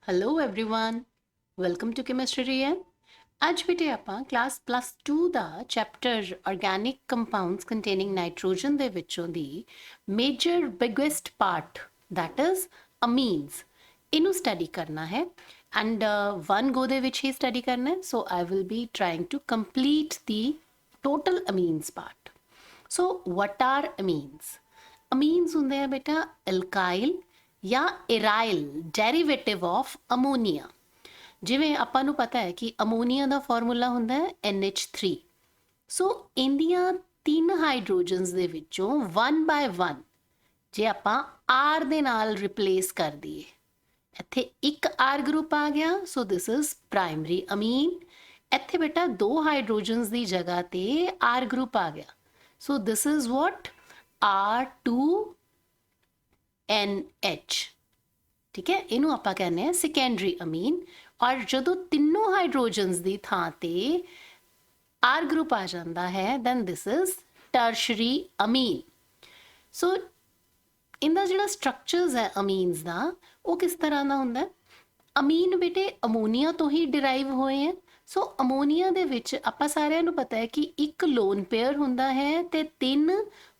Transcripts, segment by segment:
Hello everyone welcome to chemistry and ਅੱਜ ਬੇਟੇ ਆਪਾਂ ਕਲਾਸ +2 ਦਾ chapter organic compounds containing nitrogen ਦੇ ਵਿੱਚੋਂ ਦੀ major biggest part that is amines ਇਹਨੂੰ ਸਟੱਡੀ ਕਰਨਾ ਹੈ ਐਂਡ ਵਨ ਗੋ ਦੇ ਵਿੱਚ ਹੀ ਸਟੱਡੀ ਕਰਨਾ ਹੈ so I will be trying to complete the total amines part so what are amines amines ਹੁੰਦੇ ਆ ਬੇਟਾ ਐਲਕਾਈਲ ਜਾਂ ਇਰਾਈਲ ਡੈਰੀਵੇਟਿਵ ਆਫ ਅਮੋਨੀਆ ਜਿਵੇਂ ਆਪਾਂ ਨੂੰ ਪਤਾ ਹੈ ਕਿ ਅਮੋਨੀਆ ਦਾ ਫਾਰਮੂਲਾ ਹੁੰਦਾ ਹੈ NH3 ਸੋ ਇੰਦੀਆਂ ਤਿੰਨ ਹਾਈਡਰੋਜਨਸ ਦੇ ਵਿੱਚੋਂ 1 ਬਾਏ 1 ਜੇ ਆਪਾਂ R ਦੇ ਨਾਲ ਰਿਪਲੇਸ ਕਰ ਦਈਏ ਇੱਥੇ ਇੱਕ R ਗਰੁੱਪ ਆ ਗਿਆ ਸੋ ਦਿਸ ਇਜ਼ ਪ੍ਰਾਇਮਰੀ ਅਮੀਨ ਇੱਥੇ ਬੇਟਾ ਦੋ ਹਾਈਡਰੋਜਨਸ ਦੀ ਜਗ੍ਹਾ ਤੇ R ਗਰੁੱਪ ਆ ਗਿਆ ਸੋ ਦਿਸ ਇਜ਼ ਵਾਟ R2NH ਠੀਕ ਹੈ ਇਹਨੂੰ ਆਪਾਂ ਕਹਿੰਦੇ ਆ ਸੈਕੰਡਰੀ ਅਮੀਨ ਔਰ ਜਦੋਂ ਤਿੰਨੋਂ ਹਾਈਡਰੋਜਨਸ ਦੀ ਥਾਂ ਤੇ R ਗਰੁੱਪ ਆ ਜਾਂਦਾ ਹੈ then this is tertiary Amin ਸੋ ਇਹਦਾ ਜਿਹੜਾ ਸਟਰਕਚਰਸ ਹੈ ਅਮੀਨਸ ਦਾ ਉਹ ਕਿਸ ਤਰ੍ਹਾਂ ਦਾ ਹੁੰਦਾ ਅਮੀਨ ਬੇਟੇ ਅਮੋਨੀਆ ਤੋਂ ਹੀ ਡਿਰਾਈਵ ਹੋਏ ਹੈ ਸੋ ਅਮੋਨੀਆ ਦੇ ਵਿੱਚ ਆਪਾਂ ਸਾਰਿਆਂ ਨੂੰ ਪਤਾ ਹੈ ਕਿ ਇੱਕ ਲੋਨ ਪੇਅਰ ਹੁੰਦਾ ਹੈ ਤੇ ਤਿੰਨ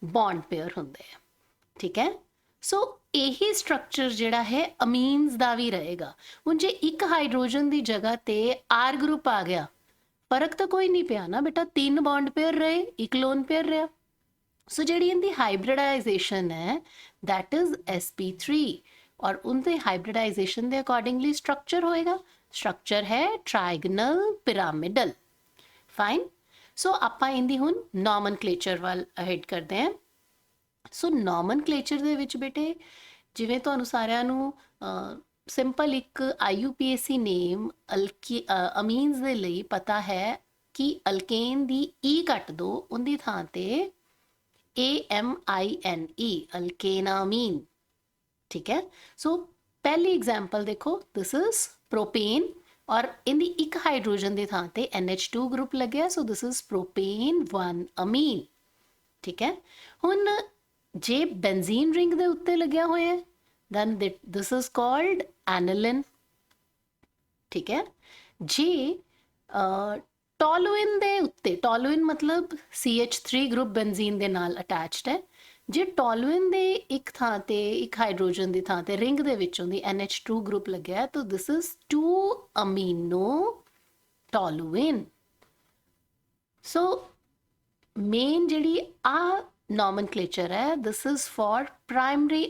ਬੌਂਡ ਪੇਅਰ ਹੁੰਦੇ ਆ ਠੀਕ ਹੈ ਸੋ ਇਹੀ ਸਟਰਕਚਰ ਜਿਹੜਾ ਹੈ ਅਮੀਨਸ ਦਾ ਵੀ ਰਹੇਗਾ ਹੁਣ ਜੇ ਇੱਕ ਹਾਈਡਰੋਜਨ ਦੀ ਜਗ੍ਹਾ ਤੇ R ਗਰੁੱਪ ਆ ਗਿਆ ਫਰਕ ਤਾਂ ਕੋਈ ਨਹੀਂ ਪਿਆ ਨਾ ਬੇਟਾ ਤਿੰਨ ਬੌਂਡ ਪੇਅਰ ਰਹੇ ਇੱਕ ਲੋਨ ਪੇਅਰ ਰਿਹਾ ਸੋ ਜਿਹੜੀ ਇਹਦੀ ਹਾਈਬ੍ਰਿਡਾਈਜੇਸ਼ਨ ਹੈ that is sp3 ਔਰ ਉਹਦੇ ਹਾਈਬ੍ਰਿਡਾਈਜੇਸ਼ਨ ਦੇ ਅਕੋਰਡਿੰਗਲੀ ਸਟਰਕਚਰ ਹੋਏਗਾ ਸਟਰਕਚਰ ਹੈ ਟ੍ਰਾਇਗਨਲ ਪਿਰਾਮਿਡਲ ਫਾਈਨ ਸੋ ਆਪਾਂ ਇਹਦੀ ਹੁਣ ਨੋਮਨਕਲੇਚਰ ਵੱਲ ਹੈਡ ਕਰਦੇ ਹਾਂ ਸੋ ਨੋਮਨਕਲੇਚਰ ਦੇ ਵਿੱਚ ਬੇਟੇ ਜਿਵੇਂ ਤੁਹਾਨੂੰ ਸਾਰਿਆਂ ਨੂੰ ਸਿੰਪਲ ਇੱਕ IUPAC ਨੇਮ ਅਮੀਨਸ ਦੇ ਲਈ ਪਤਾ ਹੈ ਕਿ ਅਲਕੇਨ ਦੀ E ਕੱਟ ਦੋ ਉਹਦੀ ਥਾਂ ਤੇ AMINE ਅਲਕੇਨਾਮੀਨ ਠੀਕ ਹੈ ਸੋ ਪਹਿਲੀ ਐਗਜ਼ਾਮਪਲ ਦੇਖੋ ਦਿਸ ਇਜ਼ ਪ੍ਰੋਪੇਨ ਔਰ ਇਹਦੀ ਇੱਕ ਹਾਈਡਰੋਜਨ ਦੀ ਥਾਂ ਤੇ NH2 ਗਰੁੱਪ ਲੱਗਿਆ ਸੋ ਦਿਸ ਇਜ਼ ਪ੍ਰੋਪੇਨ 1 ਅਮੀਨ ਠੀਕ ਹੈ ਹੁਣ ਜੇ ਬੈਂਜ਼ੀਨ ਰਿੰਗ ਦੇ ਉੱਤੇ ਲੱਗਿਆ ਹੋਇਆ ਹੈ then this is called aniline ਠੀਕ ਹੈ ਜੇ ਟੋਲੂਇਨ ਦੇ ਉੱਤੇ ਟੋਲੂਇਨ ਮਤਲਬ CH3 ਗਰੁੱਪ ਬੈਂਜ਼ੀਨ ਦੇ ਨਾਲ ਅਟੈਚਡ ਹੈ ਜੇ ਟੋਲੂਇਨ ਦੇ ਇੱਕ ਥਾਂ ਤੇ ਇੱਕ ਹਾਈਡਰੋਜਨ ਦੀ ਥਾਂ ਤੇ ਰਿੰਗ ਦੇ ਵਿੱਚੋਂ ਦੀ NH2 ਗਰੁੱਪ ਲੱਗਿਆ ਹੈ ਤਾਂ this is 2 amino toluene so main ਜਿਹੜੀ ਆ nomenclature ਹੈ this is for primary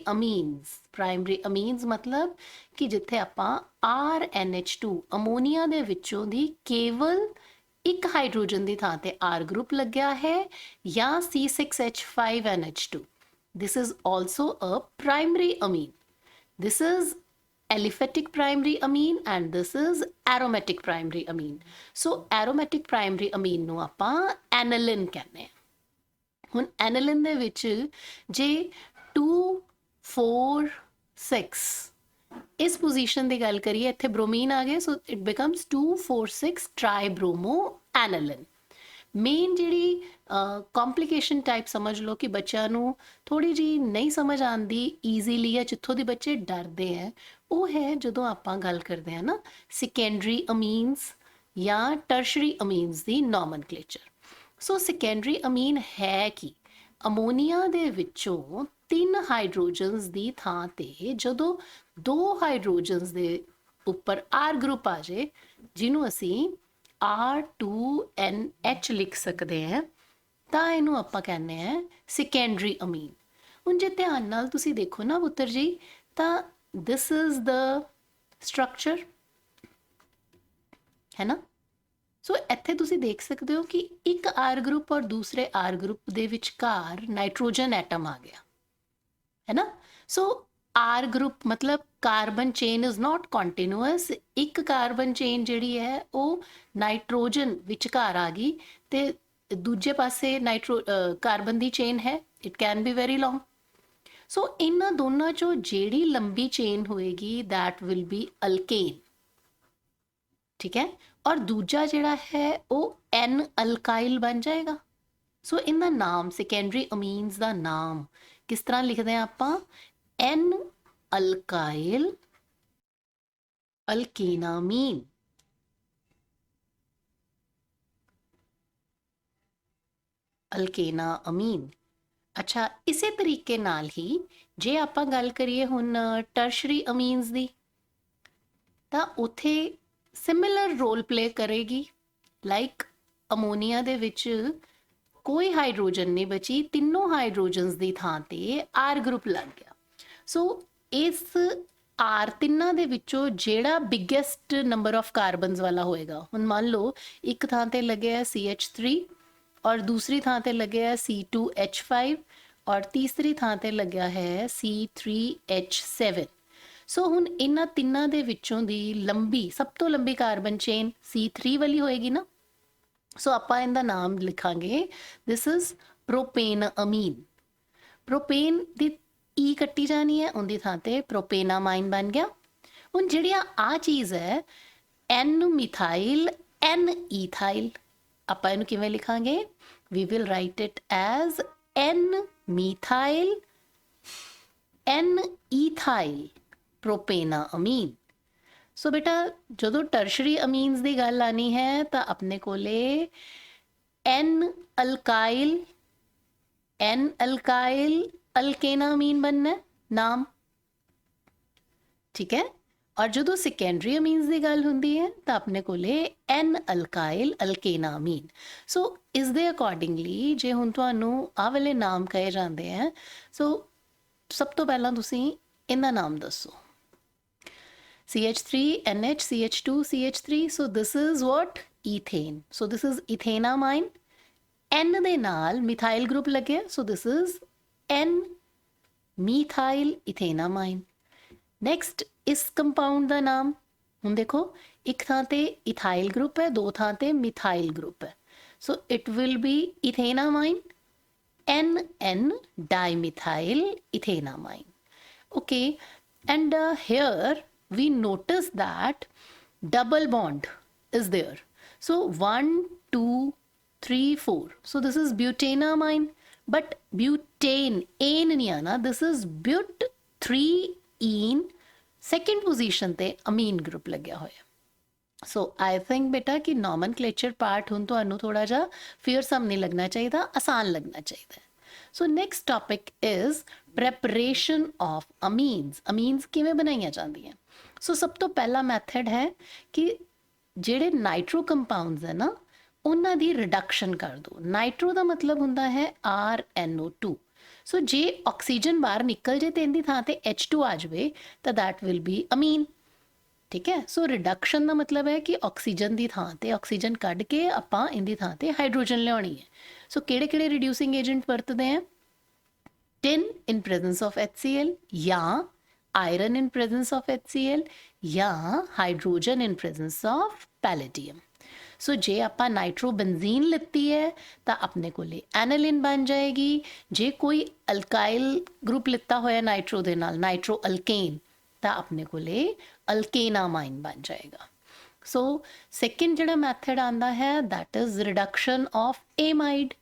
amines ਮਤਲਬ ਕਿ ਜਿੱਥੇ ਆਪਾਂ RNH2 ਅਮੋਨੀਆ ਦੇ ਵਿੱਚੋਂ ਦੀ ਕੇਵਲ ਇੱਕ ਹਾਈਡਰੋਜਨ ਦੀ ਥਾਂ ਤੇ R ਗਰੁੱਪ ਲੱਗਿਆ ਹੈ ਜਾਂ C6H5NH2 this is also a primary amine this is aliphatic primary amine and this is aromatic primary amine so aromatic primary amine ਨੂੰ ਆਪਾਂ aniline ਕਹਿੰਦੇ ਹਾਂ ਹੁਣ ਐਨਲਿਨ ਦੇ ਵਿੱਚ ਜੇ 2 4 6 ਇਸ ਪੋਜੀਸ਼ਨ ਦੀ ਗੱਲ ਕਰੀਏ ਇੱਥੇ ਬ੍ਰੋਮੀਨ ਆ ਗਏ ਸੋ ਇਟ ਬਿਕਮਸ 2 4 6 ਟ੍ਰਾਈਬ੍ਰੋਮੋ ਐਨਲਿਨ ਮੇਨ ਜਿਹੜੀ ਕੰਪਲਿਕੇਸ਼ਨ ਟਾਈਪ ਸਮਝ ਲਓ ਕਿ ਬੱਚਿਆਂ ਨੂੰ ਥੋੜੀ ਜੀ ਨਹੀਂ ਸਮਝ ਆਉਂਦੀ ਈਜ਼ੀਲੀ ਜਾਂ ਜਿੱਥੋਂ ਦੀ ਬੱਚੇ ਡਰਦੇ ਹੈ ਉਹ ਹੈ ਜਦੋਂ ਆਪਾਂ ਗੱਲ ਕਰਦੇ ਹਾਂ ਨਾ ਸੈਕੰਡਰੀ ਅਮੀਨਸ ਜਾਂ ਟਰਸ਼ਰੀ ਅਮੀਨਸ ਦੀ ਨੋਮਨਕਲੇਚਰ ਸੋ ਸੈਕੰਡਰੀ ਅਮੀਨ ਹੈ ਕਿ ਅਮੋਨੀਆ ਦੇ ਵਿੱਚੋਂ ਤਿੰਨ ਹਾਈਡਰੋਜਨਸ ਦੀ ਥਾਂ ਤੇ ਜਦੋਂ ਦੋ ਹਾਈਡਰੋਜਨਸ ਦੇ ਉੱਪਰ R ਗਰੁੱਪ ਆ ਜਾਏ ਜਿਹਨੂੰ ਅਸੀਂ R2NH ਲਿਖ ਸਕਦੇ ਹਾਂ ਤਾਂ ਇਹਨੂੰ ਆਪਾਂ ਕਹਿੰਦੇ ਹਾਂ ਸੈਕੰਡਰੀ ਅਮੀਨ ਹੁਣ ਜੇ ਧਿਆਨ ਨਾਲ ਤੁਸੀਂ ਦੇਖੋ ਨਾ ਪੁੱਤਰ ਜੀ ਤਾਂ ਦਿਸ ਇਜ਼ ਦ ਸਟਰਕਚਰ ਹੈ ਨਾ ਸੋ ਇੱਥੇ ਤੁਸੀਂ ਦੇਖ ਸਕਦੇ ਹੋ ਕਿ ਇੱਕ R ਗਰੁੱਪ ਔਰ ਦੂਸਰੇ R ਗਰੁੱਪ ਦੇ ਵਿਚਕਾਰ ਨਾਈਟ੍ਰੋਜਨ ਐਟਮ ਆ ਗਿਆ ਹੈ ਨਾ ਸੋ R ਗਰੁੱਪ ਮਤਲਬ carbon chain is not continuous ਇੱਕ ਕਾਰਬਨ ਚੇਨ ਜਿਹੜੀ ਹੈ ਉਹ ਨਾਈਟ੍ਰੋਜਨ ਵਿਚਕਾਰ ਆ ਗਈ ਤੇ ਦੂਜੇ ਪਾਸੇ ਕਾਰਬਨ ਦੀ ਚੇਨ ਹੈ ਇਟ ਕੈਨ ਬੀ ਵੈਰੀ ਲੌਂਗ ਸੋ ਇਹਨਾਂ ਦੋਨਾਂ ਚੋਂ ਜਿਹੜੀ ਲੰਬੀ ਚੇਨ ਹੋਏਗੀ ਦੈਟ ਵਿਲ ਬੀ ਅਲਕੇਨ ਠੀਕ ਹੈ ਔਰ ਦੂਜਾ ਜਿਹੜਾ ਹੈ ਉਹ N ਅਲਕਾਈਲ ਬਣ ਜਾਏਗਾ ਸੋ ਇਹਦਾ ਨਾਮ ਸੈਕੰਡਰੀ ਅਮੀਨਸ ਦਾ ਨਾਮ ਕਿਸ ਤਰ੍ਹਾਂ ਲਿਖਦੇ ਆ ਆਪਾਂ N ਅਲਕਾਈਲ ਅਲਕੇਨਾਮੀਨ। ਅਲਕੇਨਾ ਅਮੀਨ। ਅੱਛਾ, ਇਸੇ ਤਰੀਕੇ ਨਾਲ ਹੀ ਜੇ ਆਪਾਂ ਗੱਲ ਕਰੀਏ ਹੁਣ ਟਰਸ਼ਰੀ ਅਮੀਨਸ ਦੀ, ਤਾਂ ਉੱਥੇ ਸਿਮਿਲਰ ਰੋਲ ਪਲੇ ਕਰੇਗੀ। ਲਾਈਕ ਅਮੋਨੀਆ ਦੇ ਵਿੱਚ ਕੋਈ ਹਾਈਡਰੋਜਨ ਨਹੀਂ ਬਚੀ, ਤਿੰਨੋਂ ਹਾਈਡਰੋਜਨਸ ਦੀ ਥਾਂ ਤੇ ਆਰ ਗਰੁੱਪ ਲੱਗ ਗਿਆ। ਸੋ ਇਸ ਆਰ ਤਿੰਨਾਂ ਦੇ ਵਿੱਚੋਂ ਜਿਹੜਾ ਬਿਗੇਸਟ ਨੰਬਰ ਆਫ ਕਾਰਬਨਸ ਵਾਲਾ ਹੋਏਗਾ, ਹੁਣ ਮੰਨ ਲਓ ਇੱਕ ਥਾਂ ਤੇ ਲੱਗਿਆ CH3 ਔਰ ਦੂਸਰੀ ਥਾਂ ਤੇ ਲੱਗਿਆ C2H5 ਔਰ ਤੀਸਰੀ ਥਾਂ ਤੇ ਲੱਗਿਆ ਹੈ C3H7। ਸੋ ਹੁਣ ਇਹਨਾਂ ਤਿੰਨਾਂ ਦੇ ਵਿੱਚੋਂ ਦੀ ਲੰਬੀ, ਸਭ ਤੋਂ ਲੰਬੀ ਕਾਰਬਨ ਚੇਨ C3 ਵਾਲੀ ਹੋਏਗੀ ਨਾ। ਸੋ ਆਪਾਂ ਇਹਦਾ ਨਾਮ ਲਿਖਾਂਗੇ, ਦਿਸ ਇਜ਼ ਪ੍ਰੋਪੇਨ ਅਮੀਨ। ਪ੍ਰੋਪੇਨ ਦੀ ਈ ਕੱਟੀ ਜਾਣੀ ਹੈ, ਉਹਦੀ ਥਾਂ ਤੇ ਪ੍ਰੋਪੇਨਾਮਾਈਨ ਬਣ ਗਿਆ। ਹੁਣ ਜਿਹੜੀ ਆ ਚੀਜ਼ ਹੈ ਐਨ ਮਿਥਾਈਲ ਐਨ ਈਥਾਈਲ, ਆਪਾਂ ਇਹਨੂੰ ਕਿਵੇਂ ਲਿਖਾਂਗੇ? We will write it as N methyl N ethyl propanamine. So ਬੇਟਾ ਜਦੋਂ ਟਰਸ਼ਰੀ ਅਮੀਨਸ ਦੀ ਗੱਲ ਆਣੀ ਹੈ ਤਾਂ ਆਪਣੇ ਕੋਲੇ ਐਨ ਅਲਕਾइल ਅਲਕੇਨਾਮੀਨ बनना नाम, ठीक है। और जो सेकेंडरी अमीन्स की गल होंदी है तो अपने कोले एन अल्काइल अल्केनामीन। सो इस दे अकॉर्डिंगली जे हुण तुहानू आ वाले नाम कहे जाते हैं, सो सब तो पहला तुसी इनका नाम दसो। CH3 NH CH2 CH3, so this is what? Ethane। so this is ethanamine। N ਦੇ ਨਾਲ ਮਿਥਾਈਲ ਗਰੁੱਪ ਲੱਗਿਆ, so this is N methyl ethanamine। Next ਇਸ ਕੰਪਾਊਂਡ ਦਾ ਨਾਮ, ਹੁਣ ਦੇਖੋ ਇੱਕ ਥਾਂ ਤੇ ਇਥਾਈਲ ਗਰੁੱਪ ਹੈ, ਦੋ ਥਾਂ ਤੇ ਮਿਥਾਈਲ ਗਰੁੱਪ ਹੈ, so it will be ethanamine NN dimethyl ethanamine। okay, and here we notice that double bond is there, so 1 2 3 4, so this is butanamine, but butane ane nahi aana, this is but 3ene second position ਤੇ Amin group ਲੱਗਿਆ ਹੋਇਆ। ਸੋ I think ਬੇਟਾ ਕਿ ਨੋਮਨਕਲੇਚਰ part ਹੁਣ ਤੁਹਾਨੂੰ ਥੋੜਾ ਜਿਹਾ ਫੀਅਰਸਮ ਨਹੀਂ ਲੱਗਣਾ ਚਾਹੀਦਾ, ਆਸਾਨ ਲੱਗਣਾ ਚਾਹੀਦਾ। So next topic is preparation of amines. Amines ਕਿਵੇਂ ਬਣਾਈਆਂ ਜਾਂਦੀਆਂ? ਸੋ ਸਭ ਤੋਂ ਪਹਿਲਾ ਮੈਥਡ ਹੈ ਕਿ ਜਿਹੜੇ ਨਾਈਟਰੋ ਕੰਪਾਊਂਡਸ ਹੈ ਨਾ, ਉਹਨਾਂ ਦੀ ਰਿਡਕਸ਼ਨ ਕਰ ਦਿਓ। ਨਾਈਟਰੋ ਦਾ ਮਤਲਬ ਹੁੰਦਾ ਹੈ RNO2। ਸੋ ਜੇ ਆਕਸੀਜਨ ਬਾਹਰ ਨਿਕਲ ਜੇ ਤੇ ਇਹਦੀ ਥਾਂ ਤੇ H2 ਆ ਜਾਵੇ ਤਾਂ ਦੈਟ ਵਿਲ ਬੀ ਅਮੀਨ, ਠੀਕ ਹੈ। ਸੋ ਰਿਡਕਸ਼ਨ ਦਾ ਮਤਲਬ ਹੈ ਕਿ ਆਕਸੀਜਨ ਦੀ ਥਾਂ ਤੇ ਆਕਸੀਜਨ ਕੱਢ ਕੇ ਆਪਾਂ ਇਹਦੀ ਥਾਂ ਤੇ ਹਾਈਡਰੋਜਨ ਲਿਆਉਣੀ ਹੈ। ਸੋ ਕਿਹੜੇ ਕਿਹੜੇ ਰਿਡਿਊਸਿੰਗ ਏਜੰਟ ਵਰਤਦੇ ਆ? Tin in presence of HCl, या iron in presence of HCl, या hydrogen in presence of palladium. So जे ਆਪਾਂ नाइट्रोबेंजीन लिती है तो अपने कोले एनालिन बन जाएगी। जे कोई अल्काइल ग्रुप लिता होया नाइट्रो दे नाल, नाइट्रो अल्केन, तो अपने कोले अल्केनामाइन बन जाएगा। सो सैकेंड जिहड़ा मैथड आंदा है that is reduction of amide.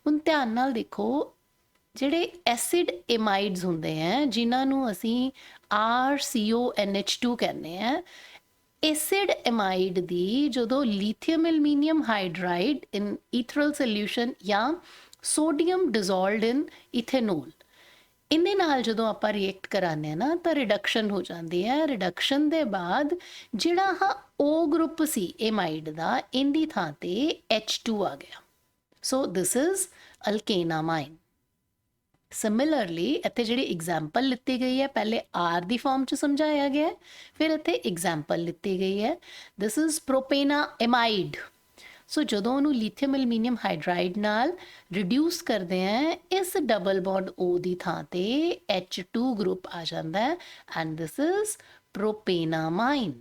हुण ध्यान नाल देखो, ਜਿਹੜੇ ਐਸਿਡ ਐਮਾਈਡਸ ਹੁੰਦੇ ਹੈ ਜਿਨ੍ਹਾਂ ਨੂੰ ਅਸੀਂ RCONH2 ਕਹਿੰਦੇ ਆ, ਐਸਿਡ ਐਮਾਈਡ ਦੀ ਜਦੋਂ ਲਿਥੀਅਮ ਐਲੂਮੀਨੀਅਮ ਹਾਈਡਰਾਈਡ ਇਨ ਈਥਰਲ ਸੋਲਿਊਸ਼ਨ ਜਾਂ ਸੋਡੀਅਮ ਡਿਜ਼ੋਲਵਡ ਇਨ ਇਥੇਨੋਲ, ਇਹਦੇ ਨਾਲ ਜਦੋਂ ਆਪਾਂ ਰਿਐਕਟ ਕਰਾਉਂਦੇ ਆ ਨਾ ਤਾਂ ਰਿਡਕਸ਼ਨ ਹੋ ਜਾਂਦੀ ਹੈ। ਰਿਡਕਸ਼ਨ ਦੇ ਬਾਅਦ ਜਿਹੜਾ ਆਹ O ਗਰੁੱਪ ਸੀ ਐਮਾਈਡ ਦਾ, ਇਹਦੀ ਥਾਂ ਤੇ H2 ਆ ਗਿਆ। ਸੋ ਦਿਸ ਇਜ਼ ਅਲਕੇਨਾਮਾਈਨ। ਸਿਮਿਲਰਲੀ ਇੱਥੇ ਜਿਹੜੀ ਐਗਜ਼ਾਮਪਲ ਲਿੱਤੀ ਗਈ ਹੈ, ਪਹਿਲੇ ਆਰ ਦੀ ਫਾਰਮ 'ਚ ਸਮਝਾਇਆ ਗਿਆ ਹੈ, ਫਿਰ ਇੱਥੇ ਐਗਜ਼ਾਮਪਲ ਲਿੱਤੀ ਗਈ ਹੈ, ਦਿਸ ਇਜ਼ ਪ੍ਰੋਪੇਨਾਮਾਈਡ। ਸੋ ਜਦੋਂ ਉਹਨੂੰ ਲਿਥੀਅਮ ਐਲੂਮੀਨੀਅਮ ਹਾਈਡਰਾਈਡ ਨਾਲ ਰਿਡਿਊਸ ਕਰਦੇ ਆ, ਇਸ ਡਬਲ ਬੌਂਡ O ਦੀ ਥਾਂ ਤੇ H2 ਗਰੁੱਪ ਆ ਜਾਂਦਾ ਹੈ and this is propanamine.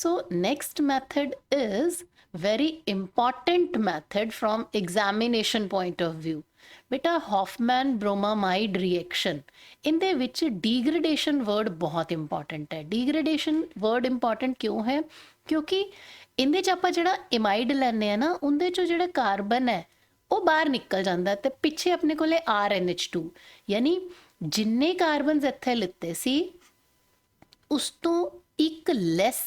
So next method is very important method from examination point of view। बेटा हॉफमैन ब्रोमामाइड रिएक्शन, इनके विच डिग्रेडेशन वर्ड बहुत इंपॉर्टेंट है। डिग्रेडेशन वर्ड इंपॉर्टेंट क्यों है? क्योंकि इनके च आपां जिहड़ा एमाइड लैंदे आ ना, उनदे चों जिहड़ा कार्बन है वो बाहर निकल जाता है, तो पिछे अपने कोले RNH2 यानी ਜਿੰਨੇ ਕਾਰਬਨਸ ਇੱਥੇ ਲਿੱਤੇ ਸੀ ਉਸ ਤੋਂ ਇੱਕ ਲੈਸ,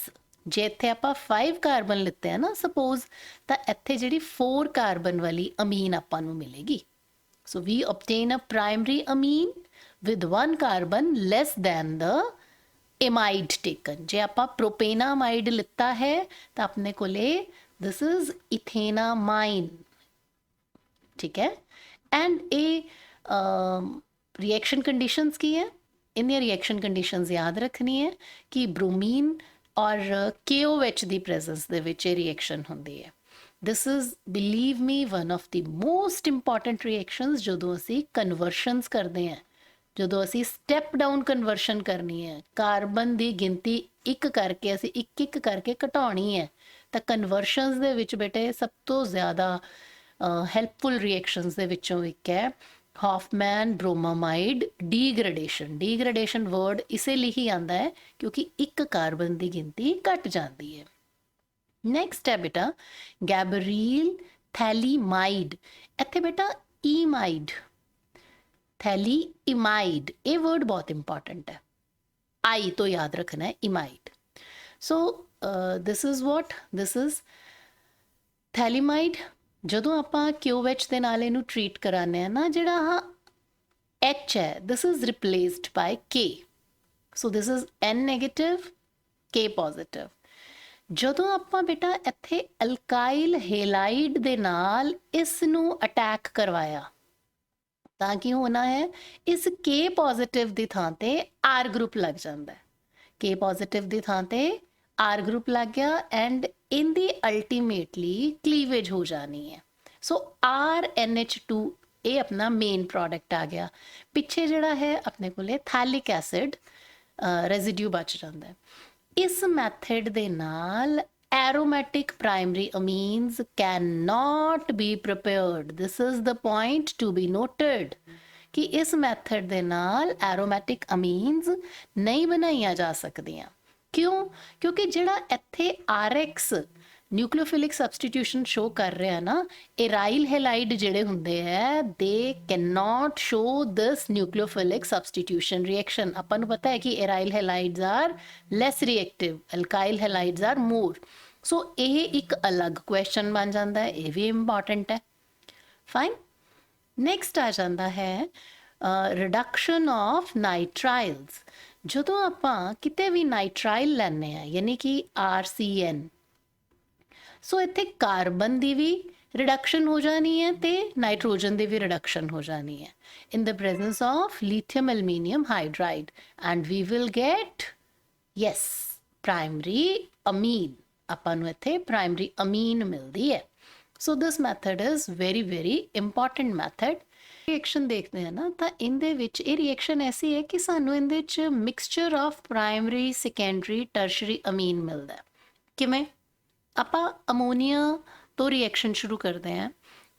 ਜੇ ਇੱਥੇ ਆਪਾਂ 5 ਕਾਰਬਨ ਲਿੱਤੇ ਆ ਨਾ ਸਪੋਜ਼, ਤਾਂ ਇੱਥੇ ਜਿਹੜੀ 4 ਕਾਰਬਨ ਵਾਲੀ ਅਮੀਨ ਆਪਾਂ ਨੂੰ ਮਿਲੇਗੀ। ਸੋ ਵੀ obtain a primary amine with 1 carbon less than the amide taken। ਜੇ ਆਪਾਂ ਪ੍ਰੋਪੇਨਾਮਾਈਡ ਲਿੱਤਾ ਹੈ ਤਾਂ ਆਪਣੇ ਕੋਲੇ this is ethanamine, ठीक है। एंड ये रिएक्शन कंडीशंस की है, इन्हें रिएक्शन कंडीशंस याद रखनी है कि ब्रोमीन और KOH ਦੀ ਪ੍ਰੈਜ਼ੈਂਸ ਦੇ ਵਿੱਚ ਇਹ ਰਿਐਕਸ਼ਨ ਹੁੰਦੀ ਹੈ। This is believe me one of the most important reactions ਜਦੋਂ ਅਸੀਂ ਕਨਵਰਸ਼ਨਸ ਕਰਦੇ ਹਾਂ, ਜਦੋਂ ਅਸੀਂ ਸਟੈਪ ਡਾਊਨ ਕਨਵਰਸ਼ਨ ਕਰਨੀ ਹੈ, ਕਾਰਬਨ ਦੀ ਗਿਣਤੀ ਇੱਕ ਕਰਕੇ ਅਸੀਂ ਇੱਕ ਇੱਕ ਕਰਕੇ ਘਟਾਉਣੀ ਹੈ, ਤਾਂ ਕਨਵਰਸ਼ਨਸ ਦੇ ਵਿੱਚ ਬੇਟੇ ਸਭ ਤੋਂ ਜ਼ਿਆਦਾ ਹੈਲਪਫੁਲ ਰਿਐਕਸ਼ਨਸ ਦੇ ਵਿੱਚੋਂ ਇੱਕ ਹੈ ਹੌਫਮੈਨ ਬ੍ਰੋਮਾਮਾਈਡ ਡੀਗ੍ਰੇਡੇਸ਼ਨ। ਡੀਗ੍ਰੇਡੇਸ਼ਨ ਵਰਡ ਇਸੇ ਲਈ ਹੀ ਆਉਂਦਾ ਹੈ ਕਿਉਂਕਿ ਇੱਕ ਕਾਰਬਨ ਦੀ ਗਿਣਤੀ ਘਟ ਜਾਂਦੀ ਹੈ। ਨੈਕਸਟ ਹੈ ਬੇਟਾ ਗੈਬਰੀਲ ਥੈਲੀਮਾਈਡ। ਇੱਥੇ ਬੇਟਾ ਈਮਾਈਡ, ਥੈਲੀਇਮਾਈਡ, ਇਹ ਵਰਡ ਬਹੁਤ ਇੰਪੋਰਟੈਂਟ ਹੈ, ਆਈ ਤੋਂ ਯਾਦ ਰੱਖਣਾ ਹੈ ਇਮਾਈਡ। ਸੋ this is what, this is ਥੈਲੀਮਾਈਡ। ਜਦੋਂ ਆਪਾਂ QH ਦੇ ਨਾਲ ਇਹਨੂੰ ਟਰੀਟ ਕਰਾਉਂਦੇ ਹਾਂ ਨਾ, ਜਿਹੜਾ ਆਹ H ਹੈ this is replaced by K, so this is N negative K positive. ਜਦੋਂ ਆਪਾਂ ਬੇਟਾ ਇੱਥੇ ਅਲਕਾਈਲ ਹੈਲਾਈਡ ਦੇ ਨਾਲ ਇਸ ਨੂੰ ਅਟੈਕ ਕਰਵਾਇਆ ਤਾਂ ਕੀ ਹੋਣਾ ਹੈ, ਇਸ K ਪੋਜ਼ਿਟਿਵ ਦੀ ਥਾਂ ਤੇ R ਗਰੁੱਪ ਲੱਗ ਜਾਂਦਾ ਹੈ। K ਪੋਜ਼ਿਟਿਵ ਦੀ ਥਾਂ ਤੇ R ਗਰੁੱਪ ਲੱਗ ਗਿਆ ਐਂਡ ਇਹਦੀ ਅਲਟੀਮੇਟਲੀ ਕਲੀਵੇਜ ਹੋ ਜਾਣੀ ਹੈ। ਸੋ RNH2 ਇਹ ਆਪਣਾ ਮੇਨ ਪ੍ਰੋਡਕਟ ਆ ਗਿਆ। ਪਿੱਛੇ ਜਿਹੜਾ ਹੈ ਆਪਣੇ ਕੋਲੇ ਥੈਲਿਕ ਐਸਿਡ ਰੈਜ਼ੀਡਿਊ ਬਚ ਜਾਂਦਾ ਹੈ। ਇਸ ਮੈਥਡ ਦੇ ਨਾਲ aromatic primary amines cannot be prepared। This is the point to be noted ਕਿ ਇਸ ਮੈਥਡ ਦੇ ਨਾਲ aromatic amines ਨਹੀਂ ਬਣਾਈਆਂ ਜਾ ਸਕਦੀਆਂ। ਕਿਉਂ? ਕਿਉਂਕਿ ਜਿਹੜਾ ਇੱਥੇ RX ਨਿਊਕਲੀਓਫਿਲਿਕ ਸਬਸਟੀਟਿਊਸ਼ਨ ਸ਼ੋ ਕਰ ਰਿਹਾ ਨਾ, ਏਰਾਈਲ ਹੈਲਾਈਡ ਜਿਹੜੇ ਹੁੰਦੇ ਹੈ they can not show this nucleophilic substitution reaction. ਆਪਾਂ ਨੂੰ ਪਤਾ ਹੈ ਕਿ aryl halides are less reactive, alkyl halides are more. So ਇਹ ਇੱਕ ਅਲੱਗ ਕੁਐਸਚਨ ਬਣ ਜਾਂਦਾ ਹੈ, ਇਹ ਵੀ ਇੰਪੋਰਟੈਂਟ ਹੈ। ਫਾਈਨ। ਨੈਕਸਟ ਆ ਜਾਂਦਾ ਹੈ ਰਿਡਕਸ਼ਨ ਆਫ ਨਾਈਟਰਾਈਲਸ। ਜਦੋਂ ਆਪਾਂ ਕਿਤੇ ਵੀ ਨਾਈਟਰਾਈਲ ਲੈਂਦੇ ਆ ਯਾਨੀ ਕਿ RCN, ਸੋ ਇੱਥੇ ਕਾਰਬਨ ਦੀ ਵੀ ਰਿਡਕਸ਼ਨ ਹੋ ਜਾਣੀ ਹੈ ਤੇ ਨਾਈਟ੍ਰੋਜਨ ਦੀ ਵੀ ਰਿਡਕਸ਼ਨ ਹੋ ਜਾਣੀ ਹੈ in the presence of lithium aluminium hydride and we will get yes primary amine. ਆਪਾਂ ਨੂੰ ਇੱਥੇ ਪ੍ਰਾਇਮਰੀ ਅਮੀਨ ਮਿਲਦੀ ਹੈ। So this method is very very important method. Reaction ਦੇਖਦੇ ਹਾਂ ਨਾ ਤਾਂ ਇਹਦੇ ਵਿੱਚ ਇਹ ਰਿਐਕਸ਼ਨ ਐਸੀ ਹੈ ਕਿ ਸਾਨੂੰ ਇਹਦੇ ਵਿੱਚ mixture of primary secondary tertiary amine ਮਿਲਦਾ। ਕਿਵੇਂ? ਆਪਾਂ ਅਮੋਨੀਆ ਤੋਂ ਰਿਐਕਸ਼ਨ ਸ਼ੁਰੂ ਕਰਦੇ ਹਾਂ।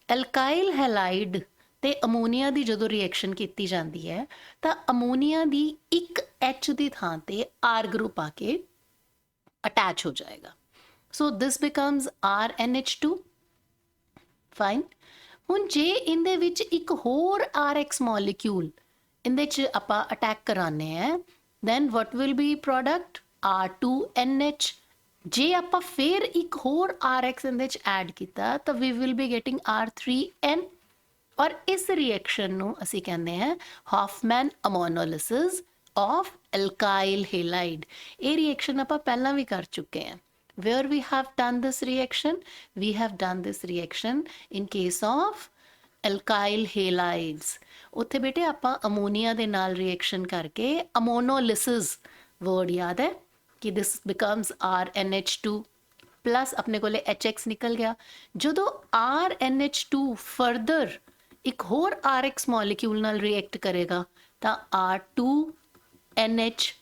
ਐਲਕਾਈਲ ਹੈਲਾਈਡ ਤੇ ਅਮੋਨੀਆ ਦੀ ਜਦੋਂ ਰਿਐਕਸ਼ਨ ਕੀਤੀ ਜਾਂਦੀ ਹੈ ਤਾਂ ਅਮੋਨੀਆ ਦੀ ਇੱਕ H ਦੀ ਥਾਂ ਤੇ R ਗਰੁੱਪ ਆ ਕੇ ਅਟੈਚ ਹੋ ਜਾਏਗਾ। ਸੋ ਦਿਸ ਬਿਕਮਸ RNH2। ਫਾਈਨ। ਹੁਣ ਜੇ ਇਹਦੇ ਵਿੱਚ ਇੱਕ ਹੋਰ RX ਮੋਲੀਕਿਊਲ ਇਹਦੇ 'ਚ ਆਪਾਂ ਅਟੈਕ ਕਰਾਉਂਦੇ ਹਾਂ then what will be product R2NH। ਜੇ ਆਪਾਂ ਫਿਰ ਇੱਕ ਹੋਰ RX ਇਹਦੇ 'ਚ ਐਡ ਕੀਤਾ ਤਾਂ we will be getting R3N। ਔਰ ਇਸ ਰਿਐਕਸ਼ਨ ਨੂੰ ਅਸੀਂ ਕਹਿੰਦੇ ਹਾਂ ਹੌਫਮੈਨ ਅਮੋਨੋਲਿਸਿਸ ਆਫ ਐਲਕਾਈਲ ਹੈਲਾਈਡ। ਇਹ ਰਿਐਕਸ਼ਨ ਆਪਾਂ ਪਹਿਲਾਂ ਵੀ ਕਰ ਚੁੱਕੇ ਹਾਂ। Where we have done this reaction? We have done this reaction in case of alkyl halides। ਉੱਥੇ ਬੇਟੇ ਆਪਾਂ ਅਮੋਨੀਆ ਦੇ ਨਾਲ ਰਿਐਕਸ਼ਨ ਕਰਕੇ ਅਮੋਨੋਲਿਸਿਸ ਵਰਡ ਯਾਦ ਹੈ ਕਿ this becomes RNH2 ਪਲੱਸ ਆਪਣੇ ਕੋਲੇ HX ਨਿਕਲ ਗਿਆ। ਜਦੋਂ RNH2 ਫਰਦਰ ਇੱਕ ਹੋਰ RX ਮੋਲੀਕਿਊਲ ਨਾਲ ਰਿਐਕਟ ਕਰੇਗਾ ਤਾਂ R2NH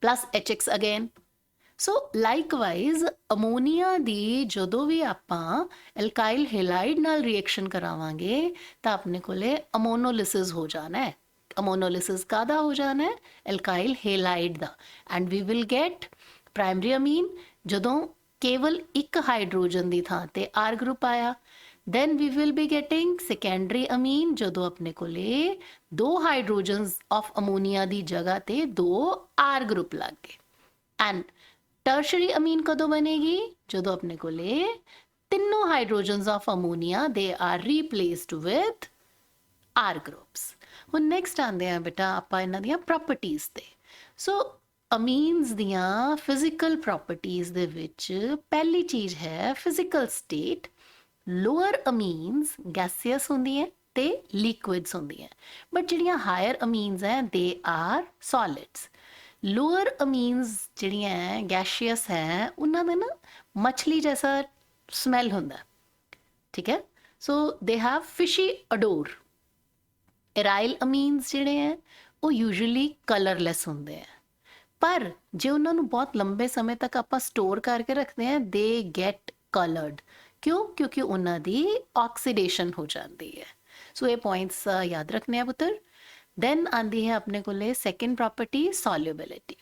ਪਲੱਸ HX ਅਗੇਨ। ਸੋ ਲਾਈਕਵਾਈਜ਼ ਅਮੋਨੀਆ ਦੀ ਜਦੋਂ ਵੀ ਆਪਾਂ ਐਲਕਾਈਲ ਹੈਲਾਈਡ ਨਾਲ ਰਿਐਕਸ਼ਨ ਕਰਾਵਾਂਗੇ ਤਾਂ ਆਪਣੇ ਕੋਲੇ ਅਮੋਨੋਲਿਸਿਸ ਹੋ ਜਾਣਾ ਹੈ। ਅਮੋਨੋਲਿਸਿਸ ਕਾਹਦਾ ਹੋ ਜਾਣਾ ਹੈ? ਐਲਕਾਈਲ ਹੈਲਾਈਡ ਦਾ। And we will get primary amine ਜਦੋਂ ਕੇਵਲ ਇੱਕ ਹਾਈਡਰੋਜਨ ਦੀ ਥਾਂ ਤੇ R ਗਰੁੱਪ ਆਇਆ। then we will be getting secondary amine ਜਦੋਂ ਆਪਣੇ ਕੋਲੇ ਦੋ ਹਾਈਡਰੋਜਨਸ ਆਫ ਅਮੋਨੀਆ ਦੀ ਜਗ੍ਹਾ ਤੇ ਦੋ R ਗਰੁੱਪ ਲੱਗ ਗਏ ਐਂਡ ਟਰਸ਼ਰੀ ਅਮੀਨ ਕਦੋਂ ਬਣੇਗੀ ਜਦੋਂ ਆਪਣੇ ਕੋਲੇ ਤਿੰਨੋਂ hydrogens of ammonia they are replaced with R groups. ਹੁਣ ਨੈਕਸਟ ਆਉਂਦੇ ਆ ਬੇਟਾ ਆਪਾਂ ਇਹਨਾਂ ਦੀਆਂ ਪ੍ਰੋਪਰਟੀਜ਼ ਤੇ। ਸੋ ਅਮੀਨਸ ਦੀਆਂ ਫਿਜ਼ੀਕਲ ਪ੍ਰੋਪਰਟੀਜ਼ ਦੇ ਵਿੱਚ ਪਹਿਲੀ ਚੀਜ਼ ਹੈ ਫਿਜ਼ੀਕਲ ਸਟੇਟ। ਲੋਅਰ ਅਮੀਨਸ ਗੈਸੀਅਸ ਹੁੰਦੀਆਂ ਤੇ ਲਿਕੁਇਡਸ ਹੁੰਦੀਆਂ ਬਟ ਜਿਹੜੀਆਂ ਹਾਇਰ ਅਮੀਨਸ ਹੈ ਦੇ ਆਰ ਸੋਲਿਡਸ। ਲੋਅਰ ਅਮੀਨਸ ਜਿਹੜੀਆਂ ਹੈ ਗੈਸੀਅਸ ਹੈ ਉਹਨਾਂ ਦਾ ਨਾ ਮਛਲੀ ਜੈਸਾ ਸਮੈਲ ਹੁੰਦਾ, ਠੀਕ ਹੈ। ਸੋ ਦੇ ਹੈਵ ਫਿਸ਼ੀ ਅਡੋਰ। ਇਰਾਈਲ ਅਮੀਨਸ ਜਿਹੜੇ ਹੈ ਉਹ ਯੂਜੂਅਲੀ ਕਲਰਲੈਸ ਹੁੰਦੇ ਹੈ ਪਰ ਜੇ ਉਹਨਾਂ ਨੂੰ ਬਹੁਤ ਲੰਬੇ ਸਮੇਂ ਤੱਕ ਆਪਾਂ ਸਟੋਰ ਕਰਕੇ ਰੱਖਦੇ ਹਾਂ ਦੇ ਗੈਟ ਕਲਰਡ। ਕਿਉਂ? ਕਿਉਂਕਿ ਉਹਨਾਂ ਦੀ ਆਕਸੀਡੇਸ਼ਨ ਹੋ ਜਾਂਦੀ ਹੈ। ਸੋ ਇਹ ਪੁਆਇੰਟਸ ਯਾਦ ਰੱਖਣੇ ਆ ਪੁੱਤਰ। ਦੈਨ ਆਉਂਦੀ ਹੈ ਆਪਣੇ ਕੋਲੇ ਸੈਕਿੰਡ ਪ੍ਰੋਪਰਟੀ ਸੋਲਿਊਬਿਲਿਟੀ।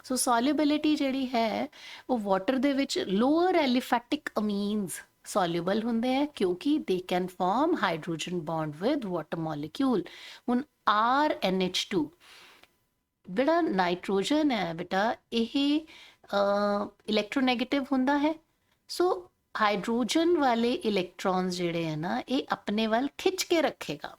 ਸੋ ਸੋਲਿਊਬਿਲਿਟੀ ਜਿਹੜੀ ਹੈ ਉਹ ਵਾਟਰ ਦੇ ਵਿੱਚ ਲੋਅਰ ਐਲੀਫੈਟਿਕ ਅਮੀਨਸ ਸੋਲਿਊਬਲ ਹੁੰਦੇ ਹੈ ਕਿਉਂਕਿ they can form hydrogen bond with water molecule. ਹੁਣ RNH2 ਜਿਹੜਾ ਨਾਈਟ੍ਰੋਜਨ ਹੈ ਬੇਟਾ ਇਹ ਇਲੈਕਟ੍ਰੋਨੈਗੇਟਿਵ ਹੁੰਦਾ ਹੈ। ਸੋ ਹਾਈਡਰੋਜਨ ਵਾਲੇ ਇਲੈਕਟ੍ਰੋਨਸ ਜਿਹੜੇ ਹੈ ਨਾ ਇਹ ਆਪਣੇ ਵੱਲ ਖਿੱਚ ਕੇ ਰੱਖੇਗਾ।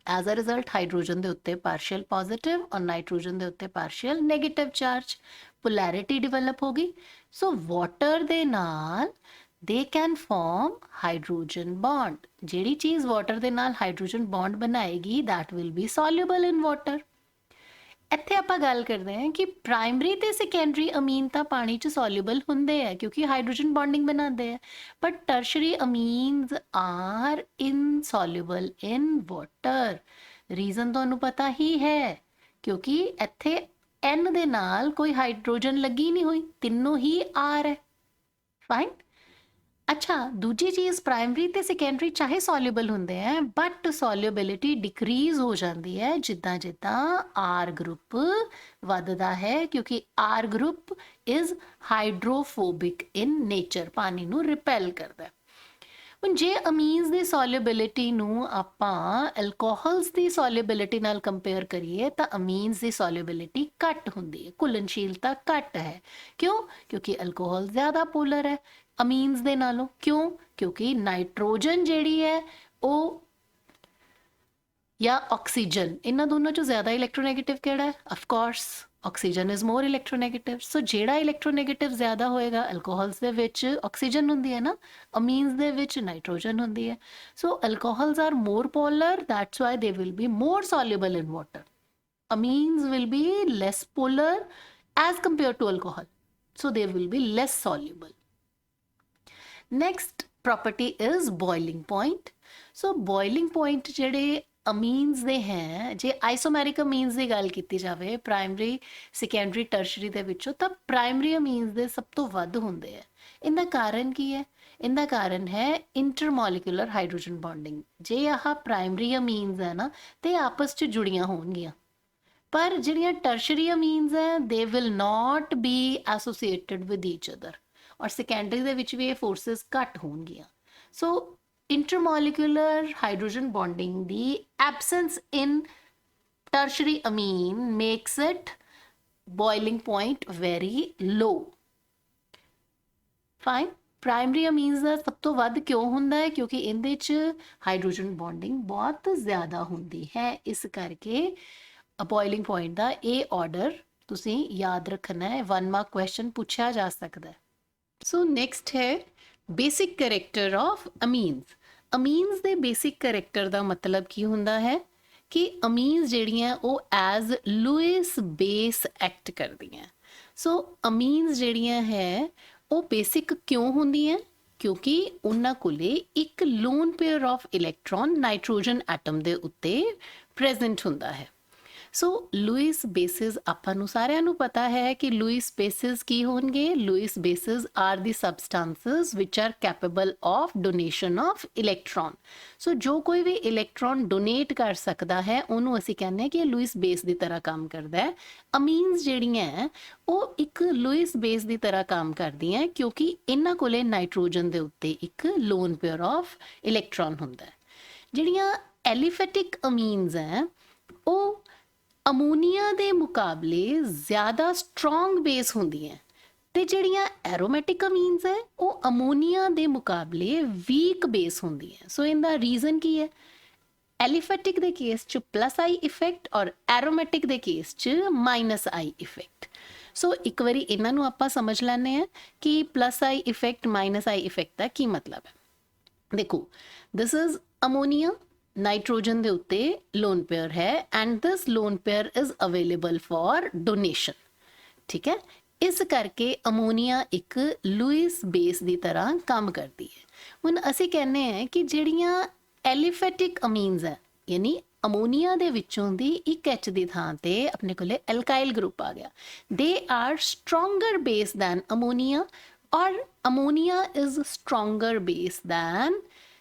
ਐਜ਼ ਅ ਰਿਜ਼ਲਟ ਹਾਈਡਰੋਜਨ ਦੇ ਉੱਤੇ ਪਾਰਸ਼ੀਅਲ ਪੋਜ਼ਿਟਿਵ ਔਰ ਨਾਈਟ੍ਰੋਜਨ ਦੇ ਉੱਤੇ ਪਾਰਸ਼ੀਅਲ ਨੈਗੇਟਿਵ ਚਾਰਜ ਪੋਲੈਰਿਟੀ ਡਿਵੈਲਪ ਹੋ ਗਈ। ਸੋ ਵਾਟਰ ਦੇ ਨਾਲ ਦੇ ਕੈਨ ਫਾਰਮ ਹਾਈਡਰੋਜਨ ਬੌਂਡ। ਜਿਹੜੀ ਚੀਜ਼ ਵਾਟਰ ਦੇ ਨਾਲ ਹਾਈਡਰੋਜਨ ਬੌਂਡ ਬਣਾਏਗੀ that will be soluble in water. ਇੱਥੇ ਆਪਾਂ ਗੱਲ ਕਰਦੇ ਹਾਂ ਕਿ ਪ੍ਰਾਇਮਰੀ ਤੇ ਸੈਕੰਡਰੀ ਅਮੀਨ ਤਾਂ ਪਾਣੀ 'ਚ ਸੋਲਿਊਬਲ ਹੁੰਦੇ ਆ ਕਿਉਂਕਿ ਹਾਈਡਰੋਜਨ ਬੌਂਡਿੰਗ ਬਣਾਉਂਦੇ ਆ but tertiary amines are insoluble in water. Reason ਤੁਹਾਨੂੰ ਪਤਾ ਹੀ ਹੈ ਕਿਉਂਕਿ ਇੱਥੇ N ਦੇ ਨਾਲ ਕੋਈ ਹਾਈਡਰੋਜਨ ਲੱਗੀ ਨਹੀਂ ਹੋਈ, ਤਿੰਨੋਂ ਹੀ R ਹੈ। ਫਾਈਨ। ਅੱਛਾ ਦੂਜੀ ਚੀਜ਼ ਪ੍ਰਾਇਮਰੀ ਤੇ ਸੈਕੰਡਰੀ ਚਾਹੇ ਸੋਲਿਊਬਲ ਹੁੰਦੇ ਹੈ ਬਟ ਸੋਲਿਊਬਿਲਿਟੀ ਡਿਕਰੀਜ਼ ਹੋ ਜਾਂਦੀ ਹੈ ਜਿੱਦਾਂ ਜਿੱਦਾਂ R ਗਰੁੱਪ ਵੱਧਦਾ ਹੈ ਕਿਉਂਕਿ R group is hydrophobic in nature, ਪਾਣੀ ਨੂੰ ਰਿਪੈਲ ਕਰਦਾ। ਹੁਣ ਜੇ ਅਮੀਨਸ ਦੀ ਸੋਲਿਊਬਿਲਿਟੀ ਨੂੰ ਆਪਾਂ ਐਲਕੋਹਲਸ ਦੀ ਸੋਲਿਊਬਿਲਿਟੀ ਨਾਲ ਕੰਪੇਅਰ ਕਰੀਏ ਤਾਂ ਅਮੀਨਸ ਦੀ ਸੋਲਿਊਬਿਲਿਟੀ ਘੱਟ ਹੁੰਦੀ ਹੈ, ਘੁਲਣਸ਼ੀਲਤਾ ਘੱਟ ਹੈ। ਕਿਉਂ? ਕਿਉਂਕਿ ਐਲਕੋਹਲ ਜ਼ਿਆਦਾ ਪੋਲਰ ਹੈ ਅਮੀਨਸ ਦੇ ਨਾਲੋਂ। ਕਿਉਂ? ਕਿਉਂਕਿ ਨਾਈਟ੍ਰੋਜਨ ਜਿਹੜੀ ਹੈ ਉਹ ਜਾਂ ਆਕਸੀਜਨ ਇਹਨਾਂ ਦੋਨਾਂ ਚੋਂ ਜ਼ਿਆਦਾ ਇਲੈਕਟ੍ਰੋਨੈਗੇਟਿਵ ਕਿਹੜਾ ਹੈ? Of course oxygen is more electronegative. So ਜਿਹੜਾ ਇਲੈਕਟ੍ਰੋਨੈਗੇਟਿਵ ਜ਼ਿਆਦਾ ਹੋਏਗਾ ਐਲਕੋਹਲਸ ਦੇ ਵਿੱਚ ਆਕਸੀਜਨ ਹੁੰਦੀ ਹੈ ਨਾ, ਅਮੀਨਸ ਦੇ ਵਿੱਚ ਨਾਈਟ੍ਰੋਜਨ ਹੁੰਦੀ ਹੈ। So alcohols are more polar that's why they will be more soluble in water. Amines will be less polar as compare to alcohol so they will be less soluble. Next property is boiling point. So boiling point ਜਿਹੜੇ amines ਦੇ ਹੈ, ਜੇ ਆਈਸੋਮੈਰਿਕ ਅਮੀਨਸ ਦੀ ਗੱਲ ਕੀਤੀ ਜਾਵੇ primary secondary tertiary ਦੇ ਵਿੱਚੋਂ ਤਾਂ ਪ੍ਰਾਇਮਰੀ ਅਮੀਨਸ ਦੇ ਸਭ ਤੋਂ ਵੱਧ ਹੁੰਦੇ ਹੈ। ਇਹਦਾ ਕਾਰਨ ਕੀ ਹੈ? ਇਹਦਾ ਕਾਰਨ ਹੈ ਇੰਟਰਮੋਲੀਕੂਲਰ ਹਾਈਡਰੋਜਨ ਬੌਂਡਿੰਗ। ਜੇ ਆਹ ਪ੍ਰਾਇਮਰੀ ਅਮੀਨਸ ਹੈ ਨਾ ਤੇ ਆਪਸ 'ਚ ਜੁੜੀਆਂ ਹੋਣਗੀਆਂ ਪਰ ਜਿਹੜੀਆਂ ਟਰਸ਼ਰੀ ਅਮੀਨਸ ਹੈ they will not be associated with each other ਔਰ ਸੈਕੰਡਰੀ ਦੇ ਵਿੱਚ ਵੀ ਇਹ ਫੋਰਸਿਸ ਘੱਟ ਹੋਣਗੀਆਂ। ਸੋ ਇੰਟਰਮੋਲੀਕੂਲਰ ਹਾਈਡਰੋਜਨ ਬੌਂਡਿੰਗ ਦੀ absence in tertiary amine makes it boiling point very low. Fine. Primary amines ਦਾ ਸਭ ਤੋਂ ਵੱਧ ਕਿਉਂ ਹੁੰਦਾ ਹੈ? ਕਿਉਂਕਿ ਇਹਦੇ 'ਚ ਹਾਈਡਰੋਜਨ ਬੌਂਡਿੰਗ ਬਹੁਤ ਜ਼ਿਆਦਾ ਹੁੰਦੀ ਹੈ। ਇਸ ਕਰਕੇ ਬੋਇਲਿੰਗ ਪੁਆਇੰਟ ਦਾ ਇਹ ਆਰਡਰ ਤੁਸੀਂ ਯਾਦ ਰੱਖਣਾ ਹੈ, 1 ਮਾਰਕ ਕੁਐਸਚਨ ਪੁੱਛਿਆ ਜਾ ਸਕਦਾ ਹੈ। ਸੋ ਨੈਕਸਟ ਹੈ ਬੇਸਿਕ ਕਰੈਕਟਰ ਆਫ ਅਮੀਨਸ। ਅਮੀਨਸ ਦੇ ਬੇਸਿਕ ਕਰੈਕਟਰ ਦਾ ਮਤਲਬ ਕੀ ਹੁੰਦਾ ਹੈ ਕਿ ਅਮੀਨਸ ਜਿਹੜੀਆਂ ਉਹ ਐਜ਼ ਲੂਇਸ ਬੇਸ ਐਕਟ ਕਰਦੀਆਂ। ਸੋ ਅਮੀਨਸ ਜਿਹੜੀਆਂ ਹੈ ਉਹ ਬੇਸਿਕ ਕਿਉਂ ਹੁੰਦੀਆਂ? ਕਿਉਂਕਿ ਉਹਨਾਂ ਕੋਲੇ ਇੱਕ lone pair of electron nitrogen atom ਦੇ ਉੱਤੇ ਪ੍ਰੈਜ਼ੈਂਟ ਹੁੰਦਾ ਹੈ। ਸੋ ਲੂਇਸ ਬੇਸਿਸ ਆਪਾਂ ਨੂੰ ਸਾਰਿਆਂ ਨੂੰ ਪਤਾ ਹੈ ਕਿ ਲੂਇਸ ਬੇਸਿਸ ਕੀ ਹੋਣਗੇ। Lewis bases are the substances which are capable of donation of electron. So ਜੋ ਕੋਈ ਵੀ ਇਲੈਕਟ੍ਰੋਨ ਡੋਨੇਟ ਕਰ ਸਕਦਾ ਹੈ ਉਹਨੂੰ ਅਸੀਂ ਕਹਿੰਦੇ ਹਾਂ ਕਿ ਇਹ ਲੂਇਸ ਬੇਸ ਦੀ ਤਰ੍ਹਾਂ ਕੰਮ ਕਰਦਾ ਹੈ। ਅਮੀਨਸ ਜਿਹੜੀਆਂ ਹੈ ਉਹ ਇੱਕ ਲੂਇਸ ਬੇਸ ਦੀ ਤਰ੍ਹਾਂ ਕੰਮ ਕਰਦੀਆਂ ਕਿਉਂਕਿ ਇਹਨਾਂ ਕੋਲੇ ਨਾਈਟ੍ਰੋਜਨ ਦੇ ਉੱਤੇ ਇੱਕ ਲੋਨ ਪੇਅਰ ਆਫ ਇਲੈਕਟ੍ਰੋਨ ਹੁੰਦਾ ਹੈ। ਜਿਹੜੀਆਂ ਐਲੀਫੈਟਿਕ ਅਮੀਨਸ ਹੈ ਉਹ ਅਮੋਨੀਆ ਦੇ ਮੁਕਾਬਲੇ ਜ਼ਿਆਦਾ ਸਟਰੋਂਗ ਬੇਸ ਹੁੰਦੀਆਂ ਤੇ ਜਿਹੜੀਆਂ ਐਰੋਮੈਟਿਕ ਅਮੀਨਸ ਹੈ ਉਹ ਅਮੋਨੀਆ ਦੇ ਮੁਕਾਬਲੇ ਵੀਕ ਬੇਸ ਹੁੰਦੀਆਂ। ਸੋ ਇਹਦਾ ਰੀਜ਼ਨ ਕੀ ਹੈ? ਐਲੀਫੈਟਿਕ ਦੇ ਕੇਸ 'ਚ ਪਲੱਸ ਆਈ ਇਫੈਕਟ ਔਰ ਐਰੋਮੈਟਿਕ ਦੇ ਕੇਸ 'ਚ ਮਾਈਨਸ ਆਈ ਇਫੈਕਟ। ਸੋ ਇੱਕ ਵਾਰੀ ਇਹਨਾਂ ਨੂੰ ਆਪਾਂ ਸਮਝ ਲੈਂਦੇ ਹਾਂ ਕਿ plus I effect minus I effect ਦਾ ਕੀ ਮਤਲਬ ਹੈ। ਦੇਖੋ, ਦਿਸ ਇਜ਼ ਅਮੋਨੀਆ, ਨਾਈਟ੍ਰੋਜਨ ਦੇ ਉੱਤੇ ਲੋਨ ਪੇਅਰ ਹੈ and this lone pair is available for donation. ਠੀਕ ਹੈ, ਇਸ ਕਰਕੇ ਅਮੋਨੀਆ ਇੱਕ ਲੂਇਸ ਬੇਸ ਦੀ ਤਰ੍ਹਾਂ ਕੰਮ ਕਰਦੀ ਹੈ। ਹੁਣ ਅਸੀਂ ਕਹਿੰਦੇ ਹਾਂ ਕਿ ਜਿਹੜੀਆਂ ਐਲੀਫੈਟਿਕ ਅਮੀਨਸ ਹੈ ਯਾਨੀ ਅਮੋਨੀਆ ਦੇ ਵਿੱਚੋਂ ਦੀ ਇੱਕ H ਦੀ ਥਾਂ ਤੇ ਆਪਣੇ ਕੋਲੇ ਐਲਕਾਈਲ ਗਰੁੱਪ ਆ ਗਿਆ। They are stronger base than ammonia ਔਰ ammonia is stronger base than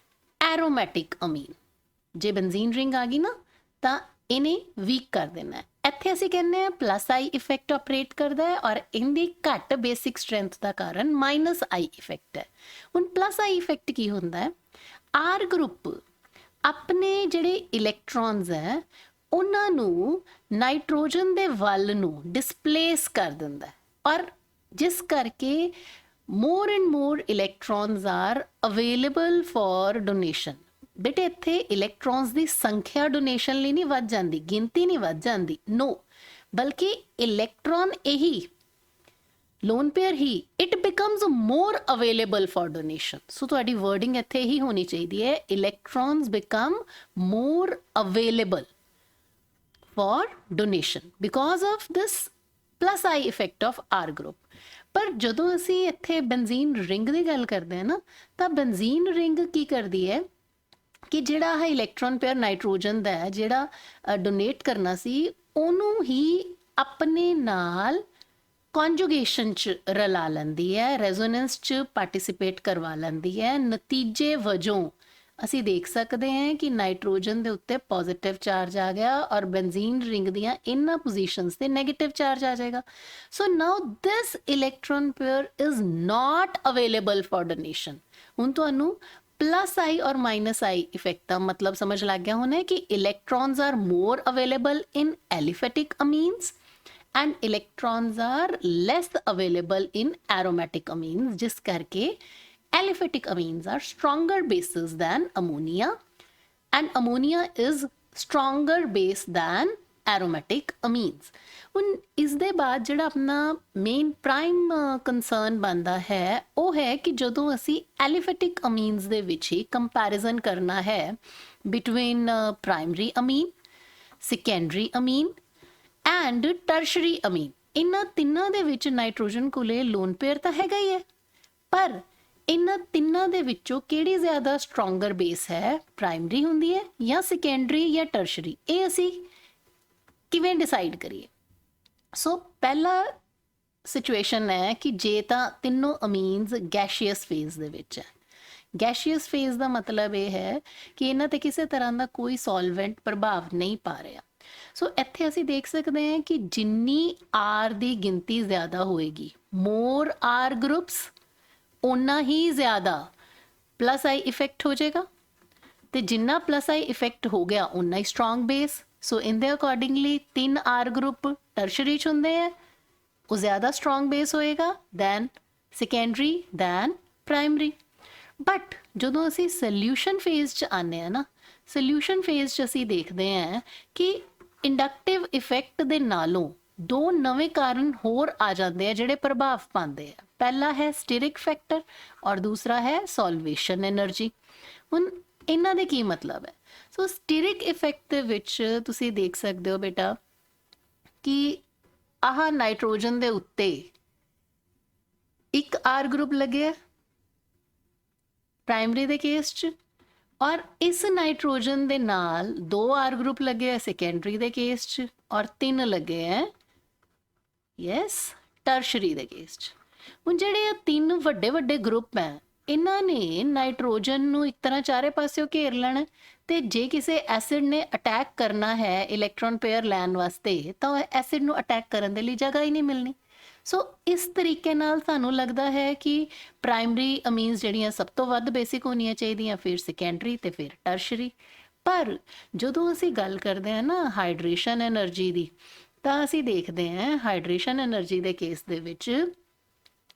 aromatic amine. ਜੇ ਬੈਂਜ਼ੀਨ ਰਿੰਗ ਆ ਗਈ ਨਾ ਤਾਂ ਇਹਨੇ ਵੀਕ ਕਰ ਦੇਣਾ। ਇੱਥੇ ਅਸੀਂ ਕਹਿੰਦੇ ਹਾਂ ਪਲੱਸ ਆਈ ਇਫੈਕਟ ਆਪਰੇਟ ਕਰਦਾ ਹੈ ਔਰ ਇਹਦੀ ਘੱਟ ਬੇਸਿਕ ਸਟਰੈਂਥ ਦਾ ਕਾਰਨ ਮਾਈਨਸ ਆਈ ਇਫੈਕਟ ਹੈ। ਹੁਣ ਪਲੱਸ ਆਈ ਇਫੈਕਟ ਕੀ ਹੁੰਦਾ ਹੈ? ਆਰ ਗਰੁੱਪ ਆਪਣੇ ਜਿਹੜੇ ਇਲੈਕਟ੍ਰੋਨਸ ਹੈ ਉਹਨਾਂ ਨੂੰ ਨਾਈਟ੍ਰੋਜਨ ਦੇ ਵੱਲ ਨੂੰ ਡਿਸਪਲੇਸ ਕਰ ਦਿੰਦਾ ਔਰ ਜਿਸ ਕਰਕੇ more and more electrons are available for donation। ਬੇਟੇ ਇੱਥੇ ਇਲੈਕਟ੍ਰੋਨਸ ਦੀ ਸੰਖਿਆ ਡੋਨੇਸ਼ਨ ਲਈ ਨਹੀਂ ਵੱਧ ਜਾਂਦੀ, ਗਿਣਤੀ ਨਹੀਂ ਵੱਧ ਜਾਂਦੀ, ਨੋ, ਬਲਕਿ ਇਲੈਕਟ੍ਰੋਨ ਇਹੀ ਲੋਨ ਪੇਅਰ ਹੀ it becomes more available for donation. So ਤੁਹਾਡੀ ਵਰਡਿੰਗ ਇੱਥੇ ਹੀ ਹੋਣੀ ਚਾਹੀਦੀ ਹੈ, electrons become more available for donation because of this plus I effect of R group. ਪਰ ਜਦੋਂ ਅਸੀਂ ਇੱਥੇ ਬੈਂਜ਼ੀਨ ਰਿੰਗ ਦੀ ਗੱਲ ਕਰਦੇ ਹਾਂ ਨਾ ਤਾਂ ਬੈਂਜ਼ੀਨ ਰਿੰਗ ਕੀ ਕਰਦੀ ਹੈ ਕਿ ਜਿਹੜਾ ਇਹ ਇਲੈਕਟ੍ਰੋਨ ਪੇਅਰ ਨਾਈਟ੍ਰੋਜਨ ਦਾ ਹੈ ਜਿਹੜਾ ਡੋਨੇਟ ਕਰਨਾ ਸੀ ਉਹਨੂੰ ਹੀ ਆਪਣੇ ਨਾਲ ਕੌਨਜੂਗੇਸ਼ਨ 'ਚ ਰਲਾ ਲੈਂਦੀ ਹੈ, ਰੈਜ਼ੋਨੈਂਸ 'ਚ ਪਾਰਟਿਸਿਪੇਟ ਕਰਵਾ ਲੈਂਦੀ ਹੈ। ਨਤੀਜੇ ਵਜੋਂ ਅਸੀਂ ਦੇਖ ਸਕਦੇ ਹਾਂ ਕਿ ਨਾਈਟ੍ਰੋਜਨ ਦੇ ਉੱਤੇ ਪੋਜ਼ਿਟਿਵ ਚਾਰਜ ਆ ਗਿਆ ਔਰ ਬੈਂਜ਼ੀਨ ਰਿੰਗ ਦੀਆਂ ਇਹਨਾਂ ਪੋਜੀਸ਼ਨਸ ਤੇ ਨੈਗੇਟਿਵ ਚਾਰਜ ਆ ਜਾਏਗਾ। So now this electron pair is not available for donation. ਹੁਣ ਤੁਹਾਨੂੰ प्लस आई और माइनस आई इफेक्ट का मतलब समझ लग गया होना है कि electrons are more available in aliphatic amines and electrons are less available in aromatic amines, जिस करके aliphatic amines are stronger bases than ammonia and ammonia is stronger base than aromatic amines. ਹੁਣ ਇਸ ਦੇ ਬਾਅਦ ਜਿਹੜਾ ਆਪਣਾ ਮੇਨ ਪ੍ਰਾਈਮ ਕੰਸਰਨ ਬਣਦਾ ਹੈ ਉਹ ਹੈ ਕਿ ਜਦੋਂ ਅਸੀਂ ਐਲੀਫੈਟਿਕ ਅਮੀਨਸ ਦੇ ਵਿੱਚ ਹੀ ਕੰਪੈਰੀਜ਼ਨ ਕਰਨਾ ਹੈ between primary amine, secondary amine and tertiary amine, ਇਹਨਾਂ ਤਿੰਨਾਂ ਦੇ ਵਿੱਚ ਨਾਈਟ੍ਰੋਜਨ ਕੋਲੇ ਲੋਨ ਪੇਅਰ ਤਾਂ ਹੈਗਾ ਹੀ ਹੈ, ਪਰ ਇਹਨਾਂ ਤਿੰਨਾਂ ਦੇ ਵਿੱਚੋਂ ਕਿਹੜੀ ਜ਼ਿਆਦਾ ਸਟਰੋਂਗਰ ਬੇਸ ਹੈ? ਪ੍ਰਾਇਮਰੀ ਹੁੰਦੀ ਹੈ ਜਾਂ ਸੈਕੰਡਰੀ ਜਾਂ ਟਰਸ਼ਰੀ? ਇਹ ਅਸੀਂ ਕਿਵੇਂ ਡਿਸਾਈਡ ਕਰੀਏ? ਸੋ ਪਹਿਲਾ ਸਿਚੁਏਸ਼ਨ ਹੈ ਕਿ ਜੇ ਤਾਂ ਤਿੰਨੋਂ ਅਮੀਨਸ ਗੈਸ਼ੀਅਸ ਫੇਜ਼ ਦੇ ਵਿੱਚ ਹੈ। ਗੈਸ਼ੀਅਸ ਫੇਜ਼ ਦਾ ਮਤਲਬ ਇਹ ਹੈ ਕਿ ਇਹਨਾਂ ਤੇ ਕਿਸੇ ਤਰ੍ਹਾਂ ਦਾ ਕੋਈ ਸੋਲਵੈਂਟ ਪ੍ਰਭਾਵ ਨਹੀਂ ਪਾ ਰਿਹਾ। ਸੋ ਇੱਥੇ ਅਸੀਂ ਦੇਖ ਸਕਦੇ ਹਾਂ ਕਿ ਜਿੰਨੀ ਆਰ ਦੀ ਗਿਣਤੀ ਜ਼ਿਆਦਾ ਹੋਏਗੀ, ਮੋਰ ਆਰ ਗਰੁੱਪਸ, ਓਨਾ ਹੀ ਜ਼ਿਆਦਾ ਪਲੱਸ ਆਈ ਇਫੈਕਟ ਹੋ ਜਾਏਗਾ ਤੇ ਜਿੰਨਾ ਪਲੱਸ ਆਈ ਇਫੈਕਟ ਹੋ ਗਿਆ ਓਨਾ ਹੀ strong base. So in accordingly 3 R group tertiary 'ਚ ਹੁੰਦੇ ਹੈ, ਉਹ ਜ਼ਿਆਦਾ ਸਟਰੋਂਗ ਬੇਸ ਹੋਏਗਾ than secondary than primary. But ਜਦੋਂ ਅਸੀਂ ਸੋਲਿਊਸ਼ਨ ਫੇਜ਼ 'ਚ ਆਉਂਦੇ ਹਾਂ ਨਾ, ਸੋਲਿਊਸ਼ਨ ਫੇਜ਼ 'ਚ ਅਸੀਂ ਦੇਖਦੇ ਹਾਂ ਕਿ ਇੰਡਕਟਿਵ ਇਫੈਕਟ ਦੇ ਨਾਲੋਂ ਦੋ ਨਵੇਂ ਕਾਰਨ ਹੋਰ ਆ ਜਾਂਦੇ ਆ ਜਿਹੜੇ ਪ੍ਰਭਾਵ ਪਾਉਂਦੇ ਆ। ਪਹਿਲਾ ਹੈ ਸਟੀਰਿਕ ਫੈਕਟਰ ਔਰ ਦੂਸਰਾ ਹੈ ਸੋਲਵੇਸ਼ਨ એનર્ਜੀ। ਹੁਣ ਇਹਨਾਂ ਦੇ ਕੀ ਮਤਲਬ ਹੈ? ਸੋ ਸਟੀਰਿਕ ਇਫੈਕਟ ਦੇ ਵਿੱਚ ਤੁਸੀਂ ਦੇਖ ਸਕਦੇ ਹੋ ਬੇਟਾ ਕਿ ਆਹ ਨਾਈਟ੍ਰੋਜਨ ਦੇ ਉੱਤੇ ਇੱਕ ਆਰ ਗਰੁੱਪ ਲੱਗਿਆ ਪ੍ਰਾਇਮਰੀ ਦੇ ਕੇਸ 'ਚ ਔਰ ਇਸ ਨਾਈਟ੍ਰੋਜਨ ਦੇ ਨਾਲ 2 R ਗਰੁੱਪ ਲੱਗੇ ਆ ਸੈਕੰਡਰੀ ਦੇ ਕੇਸ 'ਚ ਔਰ 3 ਲੱਗੇ ਆ ਯੈਸ ਟਰਸ਼ਰੀ ਦੇ ਕੇਸ 'ਚ। ਹੁਣ ਜਿਹੜੇ ਆ 3 ਵੱਡੇ ਵੱਡੇ ਗਰੁੱਪ ਹੈ ਇਹਨਾਂ ਨੇ ਨਾਈਟ੍ਰੋਜਨ ਨੂੰ ਇੱਕ ਤਰ੍ਹਾਂ ਚਾਰੇ ਪਾਸਿਓਂ ਘੇਰ ਲੈਣਾ ਤੇ ਜੇ ਕਿਸੇ ਐਸਿਡ ਨੇ ਅਟੈਕ ਕਰਨਾ ਹੈ ਇਲੈਕਟ੍ਰੋਨ ਪੇਅਰ ਲੈਣ ਵਾਸਤੇ ਤਾਂ ਐਸਿਡ ਨੂੰ ਅਟੈਕ ਕਰਨ ਦੇ ਲਈ ਜਗ੍ਹਾ ਹੀ ਨਹੀਂ ਮਿਲਣੀ। ਸੋ ਇਸ ਤਰੀਕੇ ਨਾਲ ਸਾਨੂੰ ਲੱਗਦਾ ਹੈ ਕਿ ਪ੍ਰਾਇਮਰੀ ਅਮੀਨਸ ਜਿਹੜੀਆਂ ਸਭ ਤੋਂ ਵੱਧ ਬੇਸਿਕ ਹੋਣੀਆਂ ਚਾਹੀਦੀਆਂ, ਫਿਰ ਸੈਕੰਡਰੀ ਤੇ ਫਿਰ ਟਰਸ਼ਰੀ। ਪਰ ਜਦੋਂ ਅਸੀਂ ਗੱਲ ਕਰਦੇ ਹਾਂ ਨਾ ਹਾਈਡਰੇਸ਼ਨ એનર્ਜੀ ਦੀ, ਤਾਂ ਅਸੀਂ ਦੇਖਦੇ ਹਾਂ ਹਾਈਡਰੇਸ਼ਨ એનર્ਜੀ ਦੇ ਕੇਸ ਦੇ ਵਿੱਚ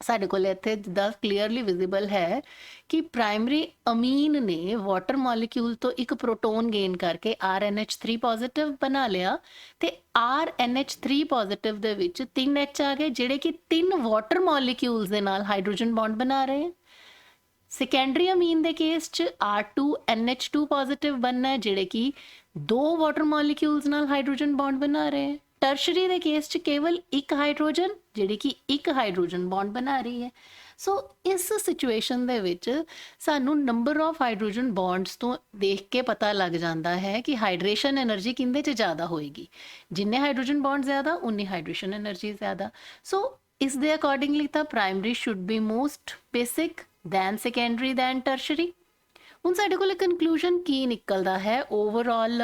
ਸਾਡੇ ਕੋਲ ਇੱਥੇ ਜਿੱਦਾਂ ਕਲੀਅਰਲੀ ਵਿਜ਼ੀਬਲ ਹੈ ਕਿ ਪ੍ਰਾਇਮਰੀ ਅਮੀਨ ਨੇ ਵਾਟਰ ਮੋਲੀਕਿਊਲ ਤੋਂ ਇੱਕ ਪ੍ਰੋਟੋਨ ਗੇਨ ਕਰਕੇ RNH3 ਪੋਜ਼ਿਟਿਵ ਬਣਾ ਲਿਆ ਤੇ RNH3 ਪੋਜ਼ਿਟਿਵ ਦੇ ਵਿੱਚ 3H ਆ ਗਏ ਜਿਹੜੇ ਕਿ 3 ਵਾਟਰ ਮੋਲੀਕਿਊਲਸ ਦੇ ਨਾਲ ਹਾਈਡਰੋਜਨ ਬੌਂਡ ਬਣਾ ਰਹੇ ਹਨ। ਸੈਕੰਡਰੀ ਅਮੀਨ ਦੇ ਕੇਸ 'ਚ R2NH2 ਪੋਜ਼ਿਟਿਵ ਬਣਨਾ ਹੈ ਜਿਹੜੇ ਕਿ 2 ਵਾਟਰ ਮੋਲੀਕਿਊਲਸ ਨਾਲ ਹਾਈਡਰੋਜਨ ਬੌਂਡ ਬਣਾ ਰਹੇ ਹਨ। ਟਰਸ਼ਰੀ ਦੇ ਕੇਸ 'ਚ ਕੇਵਲ ਇੱਕ ਹਾਈਡਰੋਜਨ ਜਿਹੜੀ ਕਿ ਇੱਕ ਹਾਈਡਰੋਜਨ ਬੌਂਡ ਬਣਾ ਰਹੀ ਹੈ। ਸੋ ਇਸ ਸਿਚੁਏਸ਼ਨ ਦੇ ਵਿੱਚ ਸਾਨੂੰ ਨੰਬਰ ਆਫ ਹਾਈਡਰੋਜਨ ਬੌਂਡਸ ਤੋਂ ਦੇਖ ਕੇ ਪਤਾ ਲੱਗ ਜਾਂਦਾ ਹੈ ਕਿ ਹਾਈਡਰੇਸ਼ਨ એનર્ਜੀ ਕਿੰਦੇ 'ਚ ਜ਼ਿਆਦਾ ਹੋਏਗੀ। ਜਿੰਨੇ ਹਾਈਡਰੋਜਨ ਬੌਂਡ ਜ਼ਿਆਦਾ ਉਨੀ ਹਾਈਡਰੇਸ਼ਨ એનર્ਜੀ ਜ਼ਿਆਦਾ। ਸੋ ਇਸ ਦੇ ਅਕੋਰਡਿੰਗਲੀ ਤਾਂ primary should be most basic than secondary than tertiary. ਹੁਣ ਸਾਡੇ ਕੋਲ ਕਨਕਲੂਜਨ ਕੀ ਨਿਕਲਦਾ ਹੈ ਓਵਰਆਲ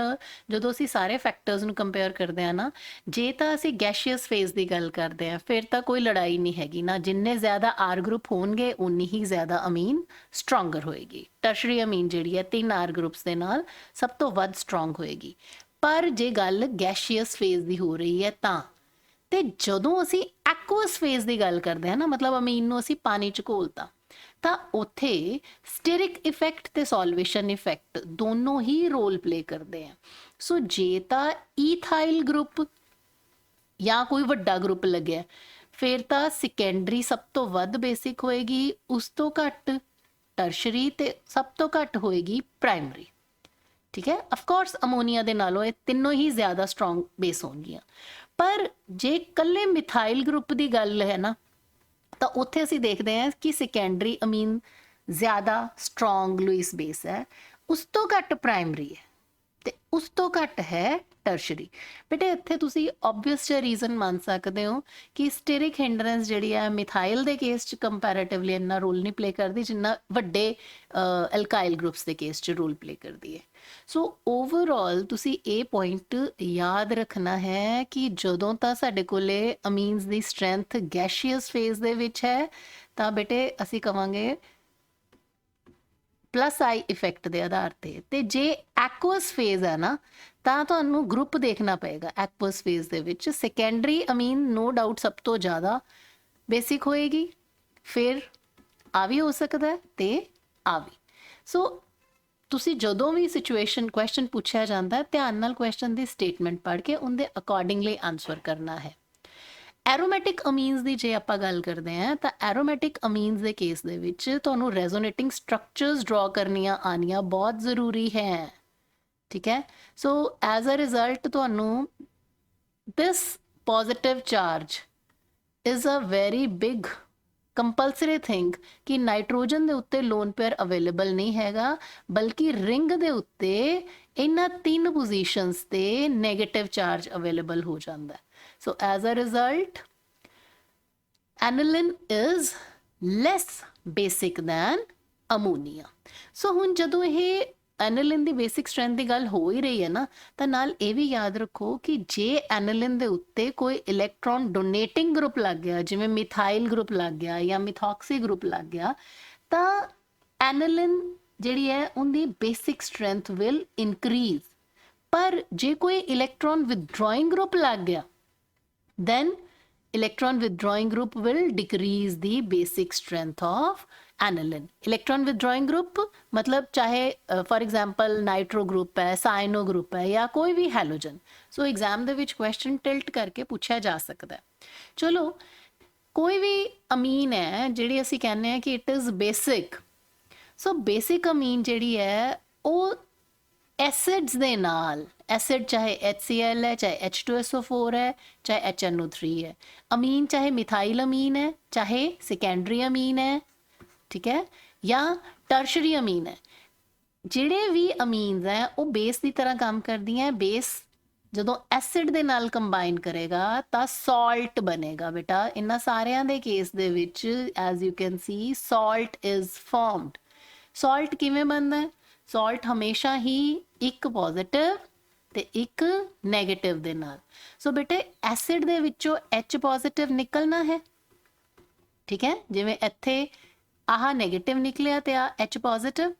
ਜਦੋਂ ਅਸੀਂ ਸਾਰੇ ਫੈਕਟਰਸ ਨੂੰ ਕੰਪੇਅਰ ਕਰਦੇ ਹਾਂ ਨਾ, ਜੇ ਤਾਂ ਅਸੀਂ ਗੈਸ਼ੀਅਸ ਫੇਜ਼ ਦੀ ਗੱਲ ਕਰਦੇ ਹਾਂ ਫਿਰ ਤਾਂ ਕੋਈ ਲੜਾਈ ਨਹੀਂ ਹੈਗੀ ਨਾ, ਜਿੰਨੇ ਜ਼ਿਆਦਾ R ਗਰੁੱਪ ਹੋਣਗੇ ਉਨੀ ਹੀ ਜ਼ਿਆਦਾ ਅਮੀਨ ਸਟਰੋਂਗਰ ਹੋਏਗੀ। ਟਰਸ਼ਰੀ ਅਮੀਨ ਜਿਹੜੀ ਹੈ 3 R ਗਰੁੱਪਸ ਦੇ ਨਾਲ ਸਭ ਤੋਂ ਵੱਧ ਸਟਰੋਂਗ ਹੋਏਗੀ। ਪਰ ਜੇ ਗੱਲ ਗੈਸ਼ੀਅਸ ਫੇਜ਼ ਦੀ ਹੋ ਰਹੀ ਹੈ ਤਾਂ ਤੇ ਜਦੋਂ ਅਸੀਂ ਐਕੁਅਸ ਫੇਜ਼ ਦੀ ਗੱਲ ਕਰਦੇ ਹਾਂ ਨਾ, ਮਤਲਬ ਅਮੀਨ ਨੂੰ ਅਸੀਂ ਪਾਣੀ 'ਚ ਘੋਲਤਾ, ਤਾਂ ਉੱਥੇ ਸਟੇਰਿਕ ਇਫੈਕਟ ਤੇ ਸੋਲਵੇਸ਼ਨ ਇਫੈਕਟ ਦੋਨੋਂ ਹੀ ਰੋਲ ਪਲੇ ਕਰਦੇ ਆ। ਸੋ ਜੇ ਤਾਂ ਈਥਾਈਲ ਗਰੁੱਪ ਜਾਂ ਕੋਈ ਵੱਡਾ ਗਰੁੱਪ ਲੱਗਿਆ ਫਿਰ ਤਾਂ ਸੈਕੰਡਰੀ ਸਭ ਤੋਂ ਵੱਧ ਬੇਸਿਕ ਹੋਏਗੀ, ਉਸ ਤੋਂ ਘੱਟ ਟਰਸ਼ਰੀ ਤੇ ਸਭ ਤੋਂ ਘੱਟ ਹੋਏਗੀ ਪ੍ਰਾਇਮਰੀ। ਠੀਕ ਹੈ, ਆਫ ਕੋਰਸ ਅਮੋਨੀਆ ਦੇ ਨਾਲੋਂ ਇਹ ਤਿੰਨੋਂ ਹੀ ਜ਼ਿਆਦਾ ਸਟਰੋਂਗ ਬੇਸ ਹੋਣਗੀਆਂ। ਪਰ ਜੇ ਕੱਲੇ ਮਿਥਾਈਲ ਗਰੁੱਪ ਦੀ ਗੱਲ ਹੈ ਨਾ ਤਾਂ ਉੱਥੇ ਅਸੀਂ ਦੇਖਦੇ ਹਾਂ ਕਿ ਸੈਕੰਡਰੀ ਅਮੀਨ ਜ਼ਿਆਦਾ ਸਟਰੋਂਗ ਲੂਇਸ ਬੇਸ ਹੈ, ਉਸ ਤੋਂ ਘੱਟ ਪ੍ਰਾਇਮਰੀ ਹੈ ਤੇ ਉਸ ਤੋਂ ਘੱਟ ਹੈ ਟਰਸ਼ਰੀ। ਬੇਟੇ ਇੱਥੇ ਤੁਸੀਂ ਆਬਵੀਅਸ ਜਿਹਾ ਰੀਜ਼ਨ ਮੰਨ ਸਕਦੇ ਹੋ ਕਿ ਸਟੇਰਿਕ ਹਿੰਡਰੈਂਸ ਜਿਹੜੀ ਹੈ ਮਿਥਾਈਲ ਦੇ ਕੇਸ 'ਚ ਕੰਪੈਰੇਟਿਵਲੀ ਇੰਨਾ ਰੋਲ ਨਹੀਂ ਪਲੇ ਕਰਦੀ ਜਿੰਨਾ ਵੱਡੇ ਐਲਕਾਈਲ ਗਰੁੱਪਸ ਦੇ ਕੇਸ 'ਚ ਰੋਲ ਪਲੇ ਕਰਦੀ ਹੈ। ਸੋ ਓਵਰਆਲ ਤੁਸੀਂ ਇਹ ਪੁਆਇੰਟ ਯਾਦ ਰੱਖਣਾ ਹੈ ਕਿ ਜਦੋਂ ਤਾਂ ਸਾਡੇ ਕੋਲੇ ਅਮੀਨਸ ਦੀ ਸਟਰੈਂਥ ਗੈਸ਼ੀਅਸ ਫੇਜ਼ ਦੇ ਵਿੱਚ ਹੈ ਤਾਂ ਬੇਟੇ ਅਸੀਂ ਕਵਾਂਗੇ ਪਲੱਸ ਆਈ ਇਫੈਕਟ ਦੇ ਆਧਾਰ ਤੇ ਜੇ ਐਕੁਅਸ ਫੇਜ਼ ਹੈ ਨਾ ਤਾਂ ਤੁਹਾਨੂੰ ਗਰੁੱਪ ਦੇਖਣਾ ਪਏਗਾ। ਐਕੁਅਸ ਫੇਜ਼ ਦੇ ਵਿੱਚ ਸੈਕੰਡਰੀ ਅਮੀਨ ਨੋ ਡਾਊਟ ਸਭ ਤੋਂ ਜ਼ਿਆਦਾ ਬੇਸਿਕ ਹੋਏਗੀ, ਫਿਰ ਆ ਵੀ ਹੋ ਸਕਦਾ ਤੇ ਆ ਵੀ। ਸੋ ਤੁਸੀਂ ਜਦੋਂ ਵੀ ਸਿਚੁਏਸ਼ਨ ਕੁਐਸਚਨ ਪੁੱਛਿਆ ਜਾਂਦਾ ਧਿਆਨ ਨਾਲ ਕੁਐਸਚਨ ਦੀ ਸਟੇਟਮੈਂਟ ਪੜ੍ਹ ਕੇ ਉਹਦੇ ਅਕੋਰਡਿੰਗਲੀ ਆਨਸਰ ਕਰਨਾ ਹੈ। ਐਰੋਮੈਟਿਕ ਅਮੀਨਸ ਦੀ ਜੇ ਆਪਾਂ ਗੱਲ ਕਰਦੇ ਹਾਂ ਤਾਂ ਐਰੋਮੈਟਿਕ ਅਮੀਨਸ ਦੇ ਕੇਸ ਦੇ ਵਿੱਚ ਤੁਹਾਨੂੰ ਰੈਜ਼ੋਨੇਟਿੰਗ ਸਟਰਕਚਰਸ ਡਰਾ ਕਰਨੀਆਂ ਆਉਣੀਆਂ ਬਹੁਤ ਜ਼ਰੂਰੀ ਹੈ। ਠੀਕ ਹੈ, ਸੋ ਐਜ਼ ਅ ਰਿਜ਼ਲਟ ਤੁਹਾਨੂੰ this positive charge is a very big compulsory thing ਕਿ ਨਾਈਟ੍ਰੋਜਨ ਦੇ ਉੱਤੇ ਲੋਨ ਪੇਅਰ ਅਵੇਲੇਬਲ ਨਹੀਂ ਹੈਗਾ, ਬਲਕਿ ਰਿੰਗ ਦੇ ਉੱਤੇ ਇਹਨਾਂ 3 ਪੋਜੀਸ਼ਨਸ ਤੇ ਨੈਗੇਟਿਵ ਚਾਰਜ ਅਵੇਲੇਬਲ ਹੋ ਜਾਂਦਾ ਹੈ। So as a result, aniline is less basic than ammonia. So ਹੁਣ ਜਦੋਂ ਇਹ ਐਨਲਿਨ ਦੀ ਬੇਸਿਕ ਸਟਰੈਂਥ ਦੀ ਗੱਲ ਹੋ ਹੀ ਰਹੀ ਹੈ ਨਾ ਤਾਂ ਨਾਲ ਇਹ ਵੀ ਯਾਦ ਰੱਖੋ ਕਿ ਜੇ ਐਨਲਿਨ ਦੇ ਉੱਤੇ ਕੋਈ ਇਲੈਕਟ੍ਰੋਨ ਡੋਨੇਟਿੰਗ ਗਰੁੱਪ ਲੱਗ ਗਿਆ, ਜਿਵੇਂ ਮਿਥਾਈਲ ਗਰੁੱਪ ਲੱਗ ਗਿਆ ਜਾਂ ਮਿਥੋਕਸੀ ਗਰੁੱਪ ਲੱਗ ਗਿਆ, ਤਾਂ ਐਨਲਿਨ ਜਿਹੜੀ ਹੈ ਉਹਦੀ ਬੇਸਿਕ ਸਟਰੈਂਥ ਵਿਲ ਇਨਕਰੀਜ਼। ਪਰ ਜੇ ਕੋਈ ਇਲੈਕਟ੍ਰੋਨ ਵਿਦਡਰਾਇੰਗ ਗਰੁੱਪ ਲੱਗ ਗਿਆ then electron withdrawing group will decrease the basic strength of aniline. electron withdrawing group मतलब चाहे for example नाइट्रो ग्रुप है, साइनो ग्रुप है या कोई भी हैलोजन। सो एग्जाम ਦੇ ਵਿੱਚ ਕੁਐਸਚਨ ਟਿਲਟ ਕਰਕੇ ਪੁੱਛਿਆ ਜਾ ਸਕਦਾ ਹੈ। ਚਲੋ ਕੋਈ ਵੀ ਅਮੀਨ ਹੈ ਜਿਹੜੀ ਅਸੀਂ ਕਹਿੰਦੇ ਹਾਂ ਕਿ it is basic. So basic amine ਜਿਹੜੀ ਹੈ ਉਹ ਐਸਿਡਸ ਦੇ ਨਾਲ, ਐਸਿਡ ਚਾਹੇ HCl ਹੈ, ਚਾਹੇ H2SO4 ਹੈ, ਚਾਹੇ HNO3 ਹੈ, ਅਮੀਨ ਚਾਹੇ ਮਿਥਾਈਲ ਅਮੀਨ ਹੈ, ਚਾਹੇ ਸੈਕੰਡਰੀ ਅਮੀਨ ਹੈ, ਠੀਕ ਹੈ, ਜਾਂ ਟਰਸ਼ਰੀ ਅਮੀਨ ਹੈ, ਜਿਹੜੇ ਵੀ ਅਮੀਨਸ ਹੈ ਉਹ ਬੇਸ ਦੀ ਤਰ੍ਹਾਂ ਕੰਮ ਕਰਦੀਆਂ। ਬੇਸ ਜਦੋਂ ਐਸਿਡ ਦੇ ਨਾਲ ਕੰਬਾਈਨ ਕਰੇਗਾ ਤਾਂ ਸਾਲਟ ਬਣੇਗਾ ਬੇਟਾ। ਇਹਨਾਂ ਸਾਰਿਆਂ ਦੇ ਕੇਸ ਦੇ ਵਿੱਚ as you can see salt is formed. Salt ਕਿਵੇਂ ਬਣਦਾ ਹੈ? ਸਾਲਟ ਹਮੇਸ਼ਾ ਹੀ ਇੱਕ ਪੋਜ਼ਿਟਿਵ ਤੇ ਇੱਕ ਨੈਗੇਟਿਵ ਦੇ ਨਾਲ। ਸੋ ਬੇਟੇ ਐਸਿਡ ਦੇ ਵਿੱਚੋਂ H ਪੋਜ਼ਿਟਿਵ ਨਿਕਲਣਾ ਹੈ, ਠੀਕ ਹੈ। ਜਿਵੇਂ ਇੱਥੇ ਆਹ ਨੈਗੇਟਿਵ ਨਿਕਲਿਆ ਤੇ ਆ H ਪੋਜ਼ਿਟਿਵ,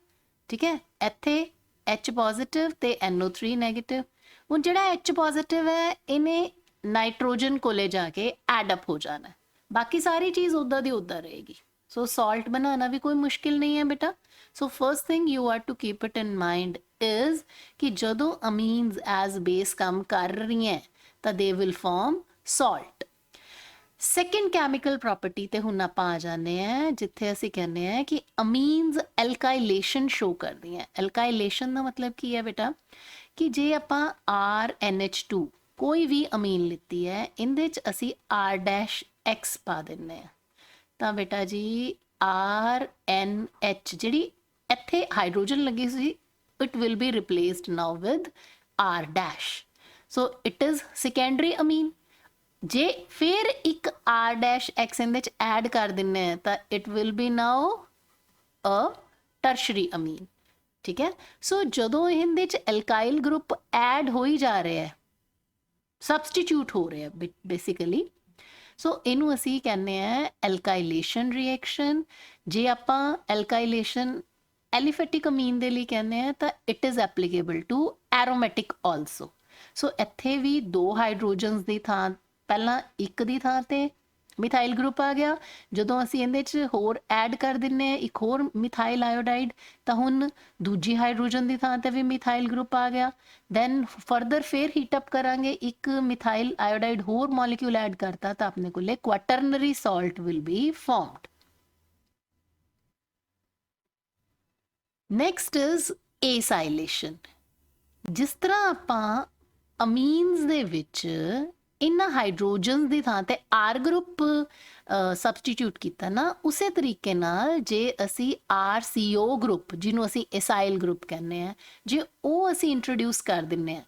ਠੀਕ ਹੈ। ਇੱਥੇ H ਪੋਜ਼ਿਟਿਵ ਤੇ NO3 ਨੈਗੇਟਿਵ। ਹੁਣ ਜਿਹੜਾ H ਪੋਜ਼ਿਟਿਵ ਹੈ ਇਹਨੇ ਨਾਈਟ੍ਰੋਜਨ ਕੋਲੇ ਜਾ ਕੇ ਐਡ ਅਪ ਹੋ ਜਾਣਾ, ਬਾਕੀ ਸਾਰੀ ਚੀਜ਼ ਉੱਦਾਂ ਦੀ ਉੱਦਾਂ ਰਹੇਗੀ। ਸੋ ਸਾਲਟ ਬਣਾਉਣਾ ਵੀ ਕੋਈ ਮੁਸ਼ਕਿਲ ਨਹੀਂ ਹੈ ਬੇਟਾ। So first thing you are to keep it in mind is ਕਿ ਜਦੋਂ ਅਮੀਨਸ ਐਜ਼ ਬੇਸ ਕੰਮ ਕਰ ਰਹੀਆਂ ਤਾਂ they will form salt. Second chemical property ਤੇ ਹੁਣ ਆਪਾਂ ਆ ਜਾਂਦੇ ਹਾਂ ਜਿੱਥੇ ਅਸੀਂ ਕਹਿੰਦੇ ਹਾਂ ਕਿ ਅਮੀਨਸ ਐਲਕਾਈਲੇਸ਼ਨ ਸ਼ੋ ਕਰਦੀਆਂ। ਐਲਕਾਈਲੇਸ਼ਨ ਦਾ ਮਤਲਬ ਕੀ ਹੈ ਬੇਟਾ? ਕਿ ਜੇ ਆਪਾਂ RNH2 ਕੋਈ ਵੀ ਅਮੀਨ ਲਿੱਤੀ ਹੈ, ਇਹਦੇ 'ਚ ਅਸੀਂ R-X ਪਾ ਦਿੰਦੇ ਹਾਂ ਤਾਂ ਬੇਟਾ ਜੀ RNH ਜਿਹੜੀ ਇੱਥੇ ਹਾਈਡਰੋਜਨ ਲੱਗੀ ਸੀ it will be replaced now with R-. so it is secondary amine। ਜੇ ਫਿਰ ਇੱਕ R-X ਇਹਦੇ 'ਚ ਐਡ ਕਰ ਦਿੰਦੇ ਹਾਂ ਤਾਂ it will be now a tertiary amine, ਠੀਕ ਹੈ। ਸੋ ਜਦੋਂ ਇਹਦੇ 'ਚ ਐਲਕਾਈਲ ਗਰੁੱਪ ਐਡ ਹੋਈ ਜਾ ਰਿਹਾ ਹੈ, ਸਬਸਟੀਟਿਊਟ ਹੋ ਰਿਹਾ ਬੇਸਿਕਲੀ, ਸੋ ਇਹਨੂੰ ਅਸੀਂ ਕਹਿੰਦੇ ਆ ਐਲਕਾਈਲੇਸ਼ਨ ਰਿਐਕਸ਼ਨ। ਜੇ ਆਪਾਂ ਐਲਕਾਈਲੇਸ਼ਨ ਐਲੀਫੈਟਿਕ ਅਮੀਨ ਦੇ ਲਈ ਕਹਿੰਦੇ ਆ ਤਾਂ it is applicable to aromatic also. So ਇੱਥੇ ਵੀ ਦੋ ਹਾਈਡਰੋਜਨਸ ਦੀ ਥਾਂ ਪਹਿਲਾਂ ਇੱਕ ਦੀ ਥਾਂ ਤੇ ਮਿਥਾਈਲ ਗਰੁੱਪ ਆ ਗਿਆ। ਜਦੋਂ ਅਸੀਂ ਇਹਦੇ 'ਚ ਹੋਰ ਐਡ ਕਰ ਦਿੰਦੇ ਹਾਂ ਇੱਕ ਹੋਰ ਮਿਥਾਈਲ ਆਇਓਡਾਈਡ ਤਾਂ ਹੁਣ ਦੂਜੀ ਹਾਈਡਰੋਜਨ ਦੀ ਥਾਂ ਤੇ ਵੀ ਮਿਥਾਈਲ ਗਰੁੱਪ ਆ ਗਿਆ। ਦੈਨ ਫਰਦਰ ਫਿਰ ਹੀਟ ਅਪ ਕਰਾਂਗੇ, ਇੱਕ ਮਿਥਾਈਲ ਆਇਓਡਾਈਡ ਹੋਰ ਮੋਲੀਕਿਊਲ ਐਡ ਕਰਤਾ ਤਾਂ ਆਪਣੇ ਕੋਲੇ quaternary salt will be formed. Next is acylation. ਜਿਸ ਤਰ੍ਹਾਂ ਆਪਾਂ ਅਮੀਨਸ ਦੇ ਵਿੱਚ ਇਹਨਾਂ ਹਾਈਡਰੋਜਨ ਦੀ ਥਾਂ ਤੇ ਆਰ ਗਰੁੱਪ ਸਬਸਟੀਟਿਊਟ ਕੀਤਾ ਨਾ, ਉਸੇ ਤਰੀਕੇ ਨਾਲ ਜੇ ਅਸੀਂ RCO ਗਰੁੱਪ ਜਿਹਨੂੰ ਅਸੀਂ ਏਸਾਈਲ ਗਰੁੱਪ ਕਹਿੰਦੇ ਆ, ਜੇ ਉਹ ਅਸੀਂ ਇੰਟਰੋਡਿਊਸ ਕਰ ਦਿੰਦੇ ਆ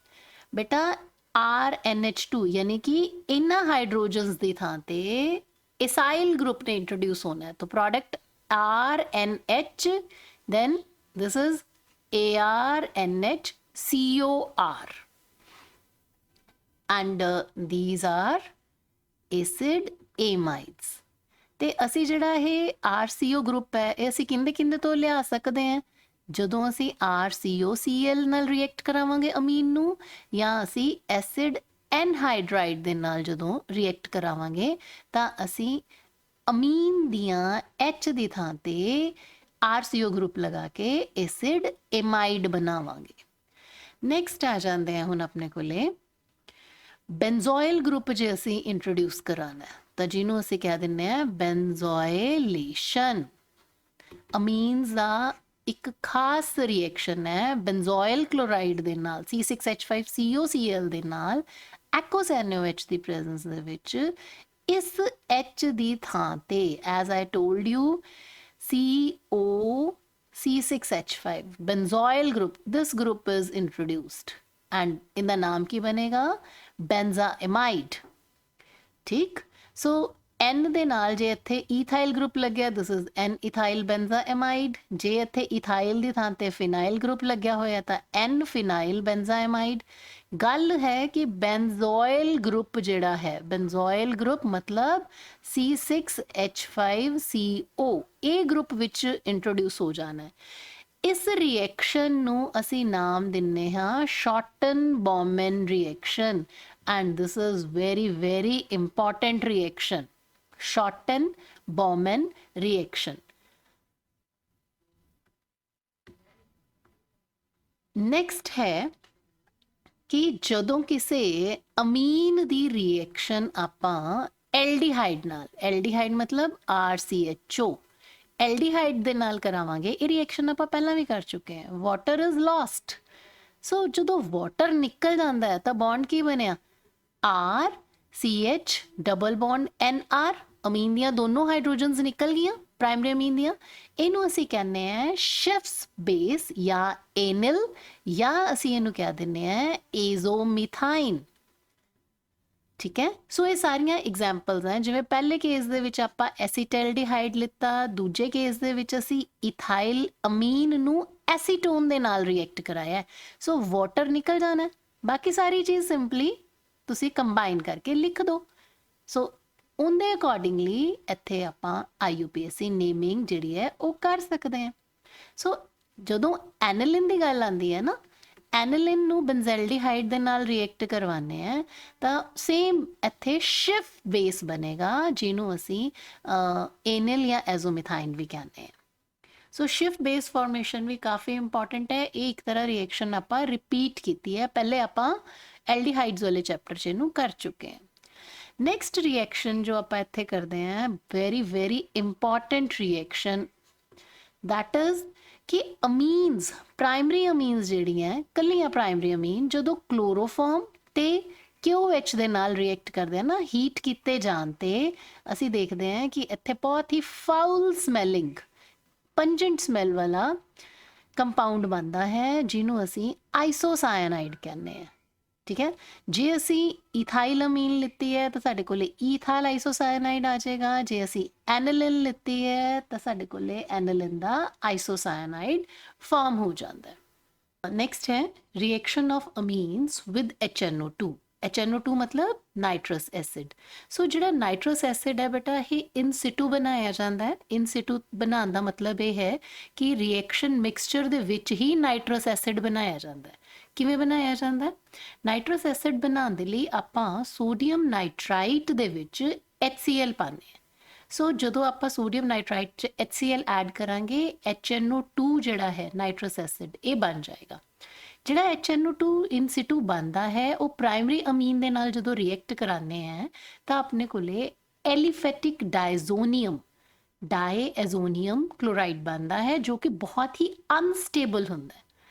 ਬੇਟਾ RNH2 ਯਾਨੀ ਕਿ ਇਹਨਾਂ ਹਾਈਡਰੋਜਨਸ ਦੀ ਥਾਂ ਤੇ ਏਸਾਈਲ ਗਰੁੱਪ ਨੇ ਇੰਟਰੋਡਿਊਸ ਹੋਣਾ ਹੈ। ਤਾਂ product RNH, then this is ARNHCOR and these are acid amides। ਤੇ ਅਸੀਂ ਜਿਹੜਾ ਇਹ RCO ਗਰੁੱਪ ਹੈ ਇਹ ਅਸੀਂ ਕਿੰਦੇ ਕਿੰਦੇ ਤੋਂ ਲਿਆ ਸਕਦੇ ਹਾਂ? ਜਦੋਂ ਅਸੀਂ RCOCl ਨਾਲ ਰਿਐਕਟ ਕਰਾਵਾਂਗੇ ਅਮੀਨ ਨੂੰ, ਜਾਂ ਅਸੀਂ ਐਸਿਡ ਐਨਹਾਈਡਰਾਈਡ ਦੇ ਨਾਲ ਜਦੋਂ ਰਿਐਕਟ ਕਰਾਵਾਂਗੇ ਤਾਂ ਅਸੀਂ ਅਮੀਨ ਦੀਆਂ H ਦੀ ਥਾਂ ਤੇ RCO ਗਰੁੱਪ ਲਗਾ ਕੇ ਐਸਿਡ ਐਮਾਈਡ ਬਣਾਵਾਂਗੇ। ਨੈਕਸਟ ਆ ਜਾਂਦੇ ਆ ਹੁਣ ਆਪਣੇ ਕੋਲੇ ਬੈਂਜ਼ੋਇਲ ਗਰੁੱਪ ਜੇ ਅਸੀਂ ਇੰਟਰੋਡਿਊਸ ਕਰਾਣਾ ਤਾਂ ਜਿਹਨੂੰ ਅਸੀਂ ਕਹਿ ਦਿੰਦੇ ਆ ਬੈਂਜ਼ੋਇਲੇਸ਼ਨ। ਅਮੀਨਸ ਦਾ ਇੱਕ ਖਾਸ ਰਿਐਕਸ਼ਨ ਹੈ ਬੈਂਜ਼ੋਇਲ ਕਲੋਰਾਈਡ ਦੇ ਨਾਲ C6H5COCl ਦੇ ਨਾਲ ਐਕੁਅਸ NaOH ਦੀ ਪ੍ਰੈਜ਼ੈਂਸ ਦੇ ਵਿੱਚ ਇਸ H ਦੀ ਥਾਂ ਤੇ as I told you C6H5 benzoyl group, this group is introduced and in the नाम की बनेगा benzaamide। ठीक, so N ਦੇ ਨਾਲ ਜੇ ਇੱਥੇ ਈਥਾਈਲ ਗਰੁੱਪ ਲੱਗਿਆ this is N-ethyl benzaamide। ਜੇ ਇੱਥੇ ਈਥਾਈਲ ਦੀ ਥਾਂ ਤੇ ਫਿਨਾਈਲ ਗਰੁੱਪ ਲੱਗਿਆ ਹੋਇਆ ਤਾਂ N-phenyl benzaamide। ਗੱਲ ਹੈ ਕਿ ਬੈਂਜ਼ੋਇਲ ਗਰੁੱਪ ਜਿਹੜਾ ਹੈ, ਬੈਂਜ਼ੋਇਲ ਗਰੁੱਪ ਮਤਲਬ C6H5CO ਇਹ ਗਰੁੱਪ ਵਿੱਚ ਇੰਟਰੋਡਿਊਸ ਹੋ ਜਾਣਾ ਹੈ। ਇਸ ਰਿਐਕਸ਼ਨ ਨੂੰ ਅਸੀਂ ਨਾਮ ਦਿੰਨੇ ਹਾਂ Schotten Baumann reaction and this is very very important reaction, shorten Bowman reaction। next है कि ਜਦੋਂ ਕਿਸੇ ਅਮੀਨ ਦੀ ਰਿਐਕਸ਼ਨ ਆਪਾਂ ਐਲਡੀਹਾਈਡ ਨਾਲ, ਐਲਡੀਹਾਈਡ ਮਤਲਬ RCHO, ਐਲਡੀਹਾਈਡ ਦੇ ਨਾਲ ਕਰਾਵਾਂਗੇ। ਇਹ ਰਿਐਕਸ਼ਨ ਆਪਾਂ ਪਹਿਲਾਂ ਵੀ ਕਰ ਚੁੱਕੇ ਹਾਂ। ਵਾਟਰ ਇਜ਼ ਲੋਸਟ, ਸੋ ਜਦੋਂ ਵਾਟਰ ਨਿਕਲ ਜਾਂਦਾ ਹੈ ਤਾਂ ਬੌਂਡ ਕੀ ਬਣਿਆ RCH double bond NR। Amin ਦੀਆਂ ਦੋਨੋਂ ਹਾਈਡਰੋਜਨਸ ਨਿਕਲ ਗਈਆਂ ਪ੍ਰਾਇਮਰੀ ਅਮੀਨ ਦੀਆਂ, ਇਹਨੂੰ ਅਸੀਂ ਕਹਿੰਦੇ ਆ ਸ਼ਿਫਸ ਬੇਸ ਜਾਂ ਐਨਲ, ਜਾਂ ਅਸੀਂ ਇਹਨੂੰ ਕਹਿ ਦਿੰਦੇ ਆ ਏਜ਼ੋਮੀਥਾਈਨ। ਠੀਕ ਹੈ, ਸੋ ਇਹ ਸਾਰੀਆਂ ਐਗਜ਼ਾਮਪਲਸ ਹੈ। ਜਿਵੇਂ ਪਹਿਲੇ ਕੇਸ ਦੇ ਵਿੱਚ ਆਪਾਂ ਐਸੀਟੈਲਡੀਹਾਈਡ ਲਿੱਤਾ, ਦੂਜੇ ਕੇਸ ਦੇ ਵਿੱਚ ਅਸੀਂ ਇਥਾਈਲ ਅਮੀਨ ਨੂੰ ਐਸੀਟੋਨ ਦੇ ਨਾਲ ਰਿਐਕਟ ਕਰਾਇਆ, ਸੋ ਵਾਟਰ ਨਿਕਲ ਜਾਣਾ, ਬਾਕੀ ਸਾਰੀ ਚੀਜ਼ ਸਿੰਪਲੀ ਤੁਸੀਂ ਕੰਬਾਈਨ ਕਰਕੇ ਲਿਖ ਦਿਓ। ਸੋ ਉਹਦੇ ਅਕੋਰਡਿੰਗਲੀ ਇੱਥੇ ਆਪਾਂ IUPAC ਨੇਮਿੰਗ ਜਿਹੜੀ ਹੈ ਉਹ ਕਰ ਸਕਦੇ ਹਾਂ। ਸੋ ਜਦੋਂ ਐਨਲਿਨ ਦੀ ਗੱਲ ਆਉਂਦੀ ਹੈ ਨਾ, ਐਨਲਿਨ ਨੂੰ ਬੈਂਜ਼ੈਲਡੀਹਾਈਡ ਦੇ ਨਾਲ ਰਿਐਕਟ ਕਰਵਾਉਂਦੇ ਆ ਤਾਂ ਸੇਮ ਇੱਥੇ ਸ਼ਿਫ ਬੇਸ ਬਣੇਗਾ, ਜਿਹਨੂੰ ਅਸੀਂ ਐਨਲ ਜਾਂ ਐਜ਼ੋਮੀਥਾਈਨ ਵੀ ਕਹਿੰਦੇ ਆ। ਸੋ ਸ਼ਿਫ ਬੇਸ ਫਾਰਮੇਸ਼ਨ ਵੀ ਕਾਫੀ ਇੰਪੋਰਟੈਂਟ ਹੈ। ਇਹ ਇੱਕ ਤਰ੍ਹਾਂ ਰਿਐਕਸ਼ਨ ਆਪਾਂ ਰਿਪੀਟ ਕੀਤੀ ਹੈ, ਪਹਿਲੇ ਆਪਾਂ ਐਲਡੀਹਾਈਡਸ ਵਾਲੇ ਚੈਪਟਰ 'ਚ ਇਹਨੂੰ ਕਰ ਚੁੱਕੇ ਹਾਂ। ਨੈਕਸਟ ਰਿਐਕਸ਼ਨ ਜੋ ਆਪਾਂ ਇੱਥੇ ਕਰਦੇ ਹਾਂ, very important reaction, that is ਕਿ ਅਮੀਨਸ, ਪ੍ਰਾਇਮਰੀ ਅਮੀਨਸ ਜਿਹੜੀਆਂ ਕੱਲੀਆਂ ਪ੍ਰਾਇਮਰੀ ਅਮੀਨ ਜਦੋਂ ਕਲੋਰੋਫਾਰਮ ਤੇ QH ਦੇ ਨਾਲ ਰਿਐਕਟ ਕਰਦੇ ਆ ਨਾ, ਹੀਟ ਕੀਤੇ ਜਾਣ ਤੇ ਅਸੀਂ ਦੇਖਦੇ ਹਾਂ ਕਿ ਇੱਥੇ ਬਹੁਤ ਹੀ ਫਾਊਲ ਸਮੈਲਿੰਗ, ਪੰਜੈਂਟ ਸਮੈਲ ਵਾਲਾ ਕੰਪਾਊਂਡ ਬਣਦਾ ਹੈ, ਜਿਹਨੂੰ ਅਸੀਂ ਆਈਸੋਸਾਇਨਾਈਡ ਕਹਿੰਦੇ ਹਾਂ। ਠੀਕ ਹੈ, ਜੇ ਅਸੀਂ ਇਥਾਈਲ ਅਮੀਨ ਲਿੱਤੀ ਹੈ ਤਾਂ ਸਾਡੇ ਕੋਲੇ ਈਥਾਈਲ ਆਈਸੋਸਾਇਨਾਈਡ ਆ ਜਾਏਗਾ, ਜੇ ਅਸੀਂ ਐਨਲਿਨ ਲਿੱਤੀ ਹੈ ਤਾਂ ਸਾਡੇ ਕੋਲੇ ਐਨਲਿਨ ਦਾ ਆਈਸੋਸਾਇਨਾਈਡ ਫਾਰਮ ਹੋ ਜਾਂਦਾ ਹੈ। ਨੈਕਸਟ ਹੈ reaction of ਅਮੀਨਸ with HNO2। HNO2 ਮਤਲਬ ਨਾਈਟਰਸ ਐਸਿਡ। ਸੋ ਜਿਹੜਾ ਨਾਈਟਰਸ ਐਸਿਡ ਹੈ ਬੇਟਾ, ਇਹ ਇਨ ਸਿਟੂ ਬਣਾਇਆ ਜਾਂਦਾ ਹੈ। ਇਨ ਸਿਟੂ ਬਣਾਉਣ ਦਾ ਮਤਲਬ ਇਹ ਹੈ ਕਿ ਰਿਐਕਸ਼ਨ ਮਿਕਸਚਰ ਦੇ ਵਿੱਚ ਹੀ ਨਾਈਟਰਸ ਐਸਿਡ ਬਣਾਇਆ ਜਾਂਦਾ ਹੈ। ਕਿਵੇਂ ਬਣਾਇਆ ਜਾਂਦਾ? ਨਾਈਟਰਸ ਐਸਿਡ ਬਣਾਉਣ ਦੇ ਲਈ ਆਪਾਂ ਸੋਡੀਅਮ ਨਾਈਟ੍ਰਾਈਟ ਦੇ ਵਿੱਚ HCl ਪਾਉਂਦੇ ਹਾਂ। ਸੋ ਜਦੋਂ ਆਪਾਂ ਸੋਡੀਅਮ ਨਾਈਟ੍ਰਾਈਟ 'ਚ HCl ਐਡ ਕਰਾਂਗੇ, HNO2 ਜਿਹੜਾ ਹੈ ਨਾਈਟਰਸ ਐਸਿਡ, ਇਹ ਬਣ ਜਾਏਗਾ। ਜਿਹੜਾ HNO2 ਇਨ ਸਿਟੂ ਬਣਦਾ ਹੈ, ਉਹ ਪ੍ਰਾਇਮਰੀ ਅਮੀਨ ਦੇ ਨਾਲ ਜਦੋਂ ਰਿਐਕਟ ਕਰਾਉਂਦੇ ਆ ਤਾਂ ਆਪਣੇ ਕੋਲੇ ਐਲੀਫੈਟਿਕ ਡਾਈਐਜ਼ੋਨੀਅਮ ਕਲੋਰਾਈਡ ਬਣਦਾ ਹੈ, ਜੋ ਕਿ ਬਹੁਤ ਹੀ ਅਨਸਟੇਬਲ ਹੁੰਦਾ ਹੈ।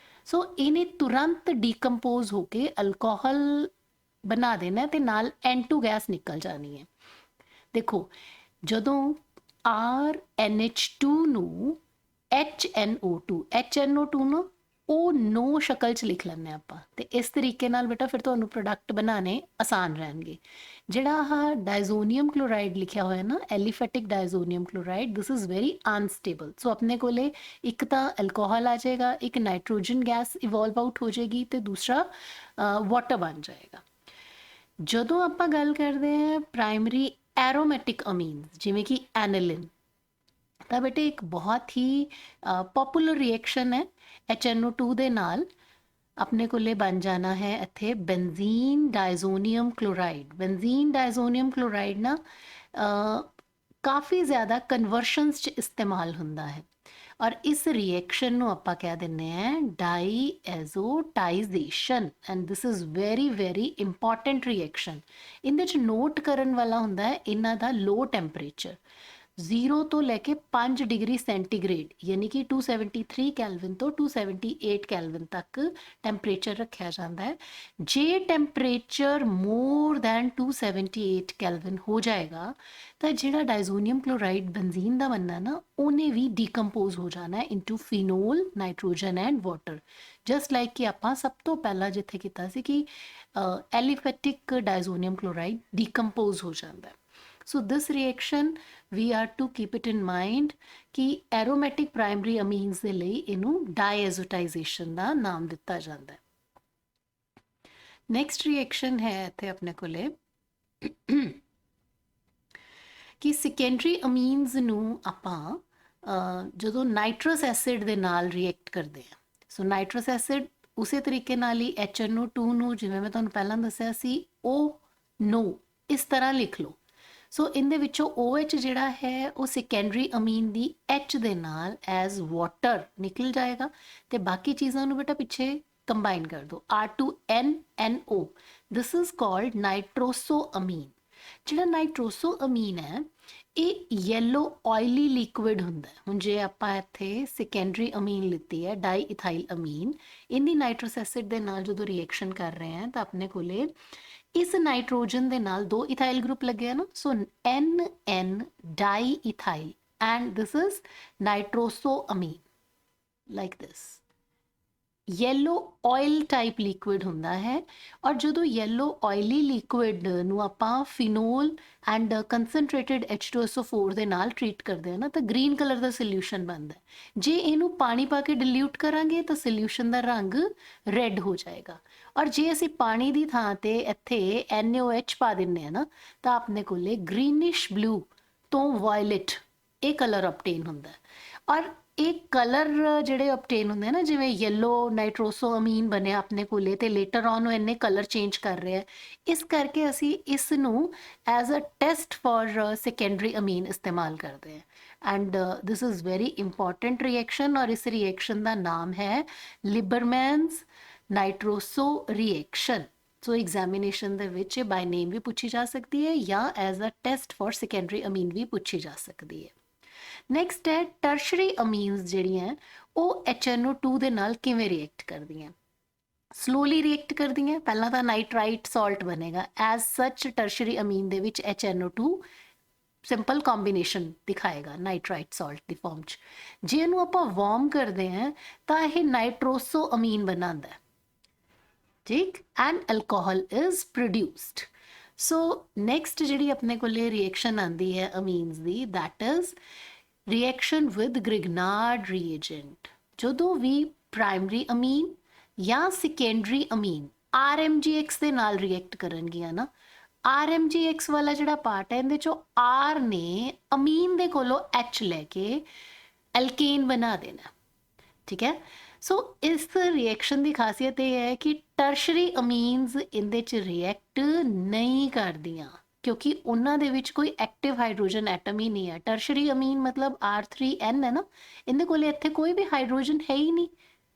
ਸੋ ਇਹਨੇ ਤੁਰੰਤ ਡੀਕੰਪੋਜ਼ ਹੋ ਕੇ ਅਲਕੋਹਲ ਬਣਾ ਦੇਣਾ ਤੇ ਨਾਲ N2 ਗੈਸ ਨਿਕਲ ਜਾਣੀ ਹੈ। ਦੇਖੋ, ਜਦੋਂ RNH2 ਨੂੰ HNO2 ਨੂੰ O ਸ਼ਕਲ 'ਚ ਲਿਖ ਲੈਂਦੇ ਆਪਾਂ, ਤੇ ਇਸ ਤਰੀਕੇ ਨਾਲ ਬੇਟਾ ਫਿਰ ਤੁਹਾਨੂੰ ਪ੍ਰੋਡਕਟ ਬਣਾਉਣੇ ਆਸਾਨ ਰਹਿਣਗੇ। ਜਿਹੜਾ ਆਹ ਡਾਇਜ਼ੋਨੀਅਮ ਕਲੋਰਾਈਡ ਲਿਖਿਆ ਹੋਇਆ ਨਾ, aliphatic diazonium chloride, this is very unstable. So ਆਪਣੇ ਕੋਲੇ ਇੱਕ ਤਾਂ ਅਲਕੋਹਲ ਆ ਜਾਏਗਾ, ਇੱਕ ਨਾਈਟ੍ਰੋਜਨ ਗੈਸ ਇਵੋਲਵ ਆਊਟ ਹੋ ਜਾਏਗੀ ਤੇ ਦੂਸਰਾ ਵਾਟਰ ਬਣ ਜਾਏਗਾ। ਜਦੋਂ ਆਪਾਂ ਗੱਲ ਕਰਦੇ ਹਾਂ ਪ੍ਰਾਇਮਰੀ ਐਰੋਮੈਟਿਕ ਅਮੀਨਸ, ਜਿਵੇਂ ਕਿ ਐਨਲਿਨ, ਤਾਂ ਬੇਟੇ ਇੱਕ ਬਹੁਤ ਹੀ ਪੋਪੂਲਰ ਰਿਐਕਸ਼ਨ ਹੈ। HNO2 ਦੇ ਨਾਲ ਆਪਣੇ ਕੋਲੇ ਬਣ ਜਾਣਾ ਹੈ ਇੱਥੇ ਬੈਂਜ਼ੀਨ ਡਾਇਜ਼ੋਨੀਅਮ ਕਲੋਰਾਈਡ। ਬੈਂਜ਼ੀਨ ਡਾਇਜ਼ੋਨੀਅਮ ਕਲੋਰਾਈਡ ਨਾ ਕਾਫੀ ਜ਼ਿਆਦਾ ਕਨਵਰਸ਼ਨਸ 'ਚ ਇਸਤੇਮਾਲ ਹੁੰਦਾ ਹੈ, ਔਰ ਇਸ ਰਿਐਕਸ਼ਨ ਨੂੰ ਆਪਾਂ ਕਹਿ ਦਿੰਦੇ ਹਾਂ diazotization, and this is very important reaction. ਇਹਦੇ 'ਚ ਨੋਟ ਕਰਨ ਵਾਲਾ ਹੁੰਦਾ ਹੈ ਇਹਨਾਂ ਦਾ ਲੋ ਟੈਂਪਰੇਚਰ, 0 ਤੋਂ ਲੈ ਕੇ 5 ਡਿਗਰੀ ਸੈਂਟੀਗ੍ਰੇਡ, ਯਾਨੀ ਕਿ 273 ਕੈਲਵਿਨ ਤੋਂ 278 ਕੈਲਵਿਨ ਤੱਕ ਟੈਂਪਰੇਚਰ ਰੱਖਿਆ ਜਾਂਦਾ ਹੈ। ਜੇ ਟੈਂਪਰੇਚਰ ਮੋਰ ਦੈਨ 278 ਕੈਲਵਿਨ ਹੋ ਜਾਏਗਾ ਤਾਂ ਜਿਹੜਾ ਡਾਇਜ਼ੋਨੀਅਮ ਕਲੋਰਾਈਡ ਬੈਂਜ਼ੀਨ ਦਾ ਬਣਨਾ ਨਾ, ਉਹਨੇ ਵੀ ਡੀਕੰਪੋਜ਼ ਹੋ ਜਾਣਾ ਹੈ into phenol, nitrogen and water, just like ਕਿ ਆਪਾਂ ਸਭ ਤੋਂ ਪਹਿਲਾਂ ਜਿੱਥੇ ਕੀਤਾ ਸੀ ਕਿ ਐਲੀਫੈਟਿਕ ਡਾਇਜ਼ੋਨੀਅਮ ਕਲੋਰਾਈਡ ਡੀਕੰਪੋਜ਼ ਹੋ ਜਾਂਦਾ ਹੈ। So this reaction we are to keep it in mind ਕਿ aromatic primary amines ਦੇ ਲਈ ਇਹਨੂੰ diazotization ਦਾ ਨਾਮ ਦਿੱਤਾ ਜਾਂਦਾ ਹੈ। ਨੈਕਸਟ ਰਿਐਕਸ਼ਨ ਹੈ ਇੱਥੇ ਆਪਣੇ ਕੋਲੇ ਕਿ ਸੈਕੰਡਰੀ ਅਮੀਨਸ ਨੂੰ ਆਪਾਂ ਜਦੋਂ ਨਾਈਟਰਸ ਐਸਿਡ ਦੇ ਨਾਲ ਰਿਐਕਟ ਕਰਦੇ ਹਾਂ, ਸੋ ਨਾਈਟਰਸ ਐਸਿਡ ਉਸੇ ਤਰੀਕੇ ਨਾਲ ਹੀ HNO2 ਨੂੰ, ਜਿਵੇਂ ਮੈਂ ਤੁਹਾਨੂੰ ਪਹਿਲਾਂ ਦੱਸਿਆ ਸੀ, O ਇਸ ਤਰ੍ਹਾਂ ਲਿਖ ਲਓ। ਸੋ ਇਹਦੇ ਵਿੱਚੋਂ OH ਜਿਹੜਾ ਹੈ ਉਹ ਸੈਕੰਡਰੀ ਅਮੀਨ ਦੀ H ਦੇ ਨਾਲ ਐਜ਼ ਵਾਟਰ ਨਿਕਲ ਜਾਏਗਾ, ਤੇ ਬਾਕੀ ਚੀਜ਼ਾਂ ਨੂੰ ਬੇਟਾ ਪਿੱਛੇ ਕੰਬਾਈਨ ਕਰ ਦਿਓ, R2NNO। This is called nitrosoamine. ਜਿਹੜਾ ਨਾਈਟ੍ਰੋਸੋਅਮੀਨ ਹੈ ਇਹ ਯੈਲੋ ਆਇਲੀ ਲਿਕੁਇਡ ਹੁੰਦਾ ਹੈ। ਹੁਣ ਜੇ ਆਪਾਂ ਇੱਥੇ ਸੈਕੰਡਰੀ ਅਮੀਨ ਲਿੱਤੀ ਹੈ ਡਾਈਇਥਾਈਲ ਅਮੀਨ, ਇਹਦੀ ਨਾਈਟਰਸ ਐਸਿਡ ਦੇ ਨਾਲ ਜਦੋਂ ਰਿਐਕਸ਼ਨ ਕਰ ਰਹੇ ਹਾਂ ਤਾਂ ਆਪਣੇ ਕੋਲੇ ਇਸ ਨਾਈਟ੍ਰੋਜਨ ਦੇ ਨਾਲ 2 ਇਥਾਈਲ ਗਰੁੱਪ ਲੱਗਿਆ ਨਾ, ਸੋ NN ਡਾਈਇਥਾਈਲ and this is nitrosoamine, like this. Yellow oil type liquid ਹੁੰਦਾ ਹੈ ਔਰ ਜਦੋਂ येलो ऑयली ਲਿਕੁਇਡ ਨੂੰ ਆਪਾਂ ਫਿਨੋਲ ਐਂਡ ਕੰਸਨਟ੍ਰੇਟਡ H2SO4 ਦੇ ਨਾਲ ਟ੍ਰੀਟ ਕਰਦੇ ਹਾਂ ਨਾ ਤਾਂ ਗ੍ਰੀਨ ਕਲਰ ਦਾ ਸੋਲੂਸ਼ਨ ਬਣਦਾ ਹੈ। ਜੇ ਇਹਨੂੰ ਪਾਣੀ ਪਾ ਕੇ ਡਿਲੂਟ ਕਰਾਂਗੇ ਤਾਂ ਸੋਲੂਸ਼ਨ ਦਾ ਰੰਗ ਰੈੱਡ ਹੋ ਜਾਏਗਾ ਔਰ ਜੇ ਅਸੀਂ ਪਾਣੀ ਦੀ ਥਾਂ ਤੇ ਇੱਥੇ NaOH ਪਾ ਦਿੰਨੇ ਆ ਨਾ ਤਾਂ ਆਪਣੇ ਕੋਲੇ ਗ੍ਰੀਨਿਸ਼ ਬਲੂ ਤੋਂ ਵਾਇਲਟ ਇਹ ਕਲਰ ਆਬਟੇਨ ਹੁੰਦਾ ਔਰ ਇਹ ਕਲਰ ਜਿਹੜੇ ਆਬਟੇਨ ਹੁੰਦੇ ਨਾ ਜਿਵੇਂ ਯੈਲੋ ਨਾਈਟ੍ਰੋਸੋਅਮੀਨ ਬਣਿਆ ਆਪਣੇ ਕੋਲੇ ਤੇ ਲੇਟਰ ਔਨ ਉਹ ਇੰਨੇ ਕਲਰ ਚੇਂਜ ਕਰ ਰਿਹਾ ਇਸ ਕਰਕੇ ਅਸੀਂ ਇਸ ਨੂੰ as a test for secondary amine ਇਸਤੇਮਾਲ ਕਰਦੇ ਹਾਂ and this is very important reaction ਔਰ ਇਸ ਰਿਐਕਸ਼ਨ ਦਾ ਨਾਮ ਹੈ ਲਿਬਰਮੈਨਸ ਨਾਈਟ੍ਰੋਸੋ ਰਿਐਕਸ਼ਨ। ਸੋ ਐਗਜ਼ਾਮੀਨੇਸ਼ਨ ਦੇ ਵਿੱਚ ਬਾਈ ਨੇਮ ਵੀ ਪੁੱਛੀ ਜਾ ਸਕਦੀ ਹੈ ਜਾਂ as a test for secondary amine ਵੀ ਪੁੱਛੀ ਜਾ ਸਕਦੀ ਹੈ। ਨੈਕਸਟ ਹੈ ਟਰਸ਼ਰੀ ਅਮੀਨਸ ਜਿਹੜੀਆਂ ਉਹ HNO2 ਦੇ ਨਾਲ ਕਿਵੇਂ ਰਿਐਕਟ ਕਰਦੀਆਂ ਸਲੋਲੀ ਰਿਐਕਟ ਕਰਦੀਆਂ ਪਹਿਲਾਂ ਤਾਂ ਨਾਈਟਰਾਈਟ ਸਾਲਟ ਬਣੇਗਾ ਐਜ਼ ਸੱਚ ਟਰਸ਼ਰੀ ਅਮੀਨ ਦੇ ਵਿੱਚ HNO2 ਸਿੰਪਲ ਕੰਬੀਨੇਸ਼ਨ ਦਿਖਾਏਗਾ ਨਾਈਟਰਾਈਟ ਸਾਲਟ ਦੀ ਫਾਰਮ 'ਚ ਜੇ ਇਹਨੂੰ ਆਪਾਂ ਵਾਰਮ ਕਰਦੇ ਹਾਂ ਤਾਂ ਇਹ ਨਾਈਟ੍ਰੋਸੋ ਅਮੀਨ ਬਣਾਉਂਦਾ ਠੀਕ and alcohol is produced. So next ਜਿਹੜੀ ਆਪਣੇ ਕੋਲੇ ਰਿਐਕਸ਼ਨ ਆਉਂਦੀ ਹੈ ਅਮੀਨਸ ਦੀ ਦੈਟ ਇਜ਼ ਰਿਐਕਸ਼ਨ ਵਿਦ ਗ੍ਰਿਗਨਾਰਡ ਰੀਏਜੈਂਟ ਜਦੋਂ ਵੀ ਪ੍ਰਾਇਮਰੀ ਅਮੀਨ ਜਾਂ ਸੈਕੰਡਰੀ ਅਮੀਨ RMGX ਦੇ ਨਾਲ ਰਿਐਕਟ ਕਰਨਗੀਆਂ ਨਾ RMGX ਵਾਲਾ ਜਿਹੜਾ ਪਾਰਟ ਹੈ ਇਹਦੇ ਚੋਂ R ਨੇ ਅਮੀਨ ਦੇ ਕੋਲੋਂ H ਲੈ ਕੇ ਐਲਕੇਨ ਬਣਾ ਦੇਣਾ ਠੀਕ ਹੈ। ਸੋ ਇਸ ਰਿਐਕਸ਼ਨ ਦੀ ਖਾਸੀਅਤ ਇਹ ਹੈ ਕਿ ਟਰਸ਼ਰੀ ਅਮੀਨਸ ਇਹਦੇ 'ਚ ਰਿਐਕਟ ਨਹੀਂ ਕਰਦੀਆਂ ਕਿਉਂਕਿ ਉਹਨਾਂ ਦੇ ਵਿੱਚ ਕੋਈ ਐਕਟਿਵ ਹਾਈਡਰੋਜਨ ਐਟਮ ਹੀ ਨਹੀਂ ਹੈ। ਟਰਸ਼ਰੀ ਅਮੀਨ ਮਤਲਬ R3N ਹੈ ਨਾ ਇਹਦੇ ਕੋਲ ਇੱਥੇ ਕੋਈ ਵੀ ਹਾਈਡਰੋਜਨ ਹੈ ਹੀ ਨਹੀਂ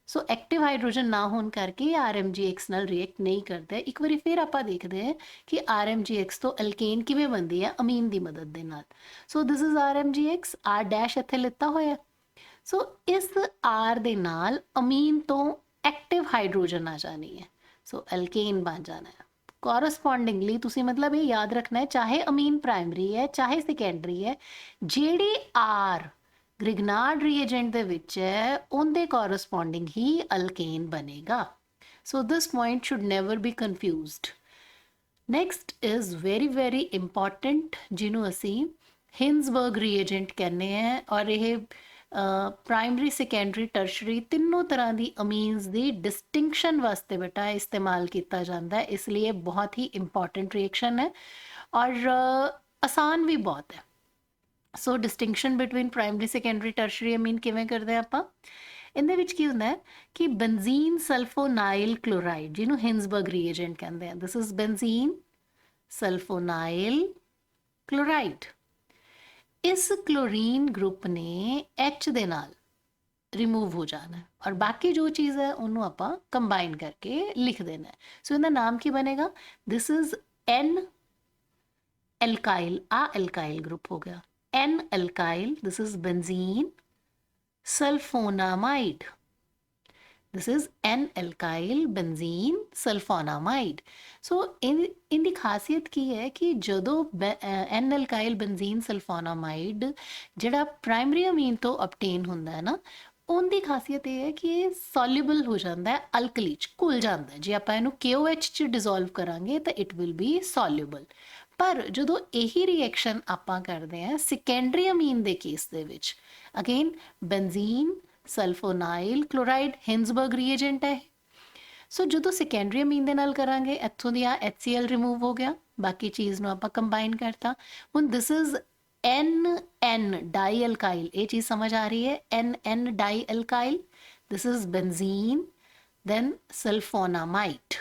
ਸੋ ਐਕਟਿਵ ਹਾਈਡਰੋਜਨ ਨਾ ਹੋਣ ਕਰਕੇ RMGX ਨਾਲ ਰਿਐਕਟ ਨਹੀਂ ਕਰਦਾ। ਇੱਕ ਵਾਰੀ ਫਿਰ ਆਪਾਂ ਦੇਖਦੇ ਹਾਂ ਕਿ RMGX ਤੋਂ ਐਲਕੇਨ ਕਿਵੇਂ ਬਣਦੀ ਹੈ ਅਮੀਨ ਦੀ ਮਦਦ ਦੇ ਨਾਲ। So this is RMGX R dash ਇੱਥੇ ਲਿੱਤਾ ਹੋਇਆ ਸੋ ਇਸ R ਦੇ ਨਾਲ ਅਮੀਨ ਤੋਂ ਐਕਟਿਵ ਹਾਈਡਰੋਜਨ ਆ ਜਾਣੀ ਹੈ ਸੋ ਐਲਕੇਨ ਬਣ ਜਾਣਾ ਹੈ। ਕੋਰਸਪੋਂਡਿੰਗਲੀ ਤੁਸੀਂ ਮਤਲਬ ਇਹ ਯਾਦ ਰੱਖਣਾ ਹੈ ਚਾਹੇ ਅਮੀਨ ਪ੍ਰਾਇਮਰੀ ਹੈ ਚਾਹੇ ਸੈਕੰਡਰੀ ਹੈ ਜਿਹੜੀ R ਗ੍ਰਿਗਨਾਰਡ ਰੀਏਜੈਂਟ ਦੇ ਵਿੱਚ ਹੈ ਉਹਦੇ ਕੋਰਸਪੋਂਡਿੰਗ ਹੀ ਅਲਕੇਨ ਬਣੇਗਾ। So this point should never be confused. Next is very important ਜਿਹਨੂੰ ਅਸੀਂ ਹਿੰਜ਼ਬਰਗ ਰੀਏਜੈਂਟ ਕਹਿੰਦੇ ਹਾਂ ਔਰ ਇਹ ਪ੍ਰਾਇਮਰੀ ਸੈਕੰਡਰੀ ਟਰਸ਼ਰੀ ਤਿੰਨੋਂ ਤਰ੍ਹਾਂ ਦੀ ਅਮੀਨਸ ਦੀ ਡਿਸਟਿੰਕਸ਼ਨ ਵਾਸਤੇ ਬੇਟਾ ਇਸਤੇਮਾਲ ਕੀਤਾ ਜਾਂਦਾ ਹੈ ਇਸ ਲਈ ਇਹ ਬਹੁਤ ਹੀ ਇੰਪੋਰਟੈਂਟ ਰਿਐਕਸ਼ਨ ਹੈ ਔਰ ਆਸਾਨ ਵੀ ਬਹੁਤ ਹੈ। So distinction between primary secondary tertiary amine ਕਿਵੇਂ ਕਰਦੇ ਆਪਾਂ ਇਹਦੇ ਵਿੱਚ ਕੀ ਹੁੰਦਾ ਹੈ ਕਿ ਬੈਂਜ਼ੀਨ ਸਲਫੋਨਾਈਲ ਕਲੋਰਾਈਡ ਜਿਹਨੂੰ ਹਿੰਜ਼ਬਰਗ ਰੀਏਜੈਂਟ ਕਹਿੰਦੇ ਆ ਦਿਸ ਇਜ਼ ਬੈਂਜ਼ੀਨ ਸਲਫੋਨਾਈਲ ਕਲੋਰਾਈਡ ਇਸ ਕਲੋਰੀਨ ਗਰੁੱਪ ਨੇ H ਦੇ ਨਾਲ ਰਿਮੂਵ ਹੋ ਜਾਣਾ ਔਰ ਬਾਕੀ ਜੋ ਚੀਜ਼ ਹੈ ਉਹਨੂੰ ਆਪਾਂ ਕੰਬਾਈਨ ਕਰਕੇ ਲਿਖ ਦੇਣਾ ਸੋ ਇਹਦਾ ਨਾਮ ਕੀ ਬਣੇਗਾ ਦਿਸ ਇਜ਼ N ਐਲਕਾਈਲ ਆ ਐਲਕਾਈਲ ਗਰੁੱਪ ਹੋ ਗਿਆ N alkyl this is benzene sulfonamide this is N alkyl benzene sulfonamide so in ਦੀ ਖਾਸੀਅਤ ਕੀ ਹੈ ਕਿ ਜਦੋਂ N alkyl benzene sulfonamide ਜਿਹੜਾ ਪ੍ਰਾਇਮਰੀ ਅਮੀਨ ਤੋਂ ਅਬਟੇਨ ਹੁੰਦਾ ਹੈ ਨਾ ਉਹਦੀ ਖਾਸੀਅਤ ਇਹ ਹੈ ਕਿ ਇਹ ਸੋਲਿਊਬਲ ਹੋ ਜਾਂਦਾ ਹੈ ਅਲਕਲੀ 'ਚ ਘੁਲ ਜਾਂਦਾ ਜੇ ਆਪਾਂ ਇਹਨੂੰ KOH 'ਚ ਡਿਸੋਲਵ ਕਰਾਂਗੇ ਤਾਂ ਇਟ ਵਿਲ ਬੀ ਸੋਲਿਊਬਲ ਪਰ ਜਦੋਂ ਇਹੀ ਰਿਐਕਸ਼ਨ ਆਪਾਂ ਕਰਦੇ ਹਾਂ ਸੈਕੰਡਰੀ ਅਮੀਨ ਦੇ ਕੇਸ ਦੇ ਵਿੱਚ ਅਗੇਨ ਬੈਂਜ਼ੀਨ ਸਲਫੋਨਾਈਲ ਕਲੋਰਾਈਡ ਹਿੰਜ਼ਬਰਗ ਰੀਏਜੈਂਟ ਹੈ ਸੋ ਜਦੋਂ ਸੈਕੰਡਰੀ ਅਮੀਨ ਦੇ ਨਾਲ ਕਰਾਂਗੇ ਇੱਥੋਂ ਦੀ ਆ HCl ਰਿਮੂਵ ਹੋ ਗਿਆ ਬਾਕੀ ਚੀਜ਼ ਨੂੰ ਆਪਾਂ ਕੰਬਾਈਨ ਕਰਤਾ ਹੁਣ ਦਿਸ ਇਜ਼ NN ਡਾਈ ਅਲਕਾਈਲ ਇਹ ਚੀਜ਼ ਸਮਝ ਆ ਰਹੀ ਹੈ NN di alkyl this is benzene then sulphonamide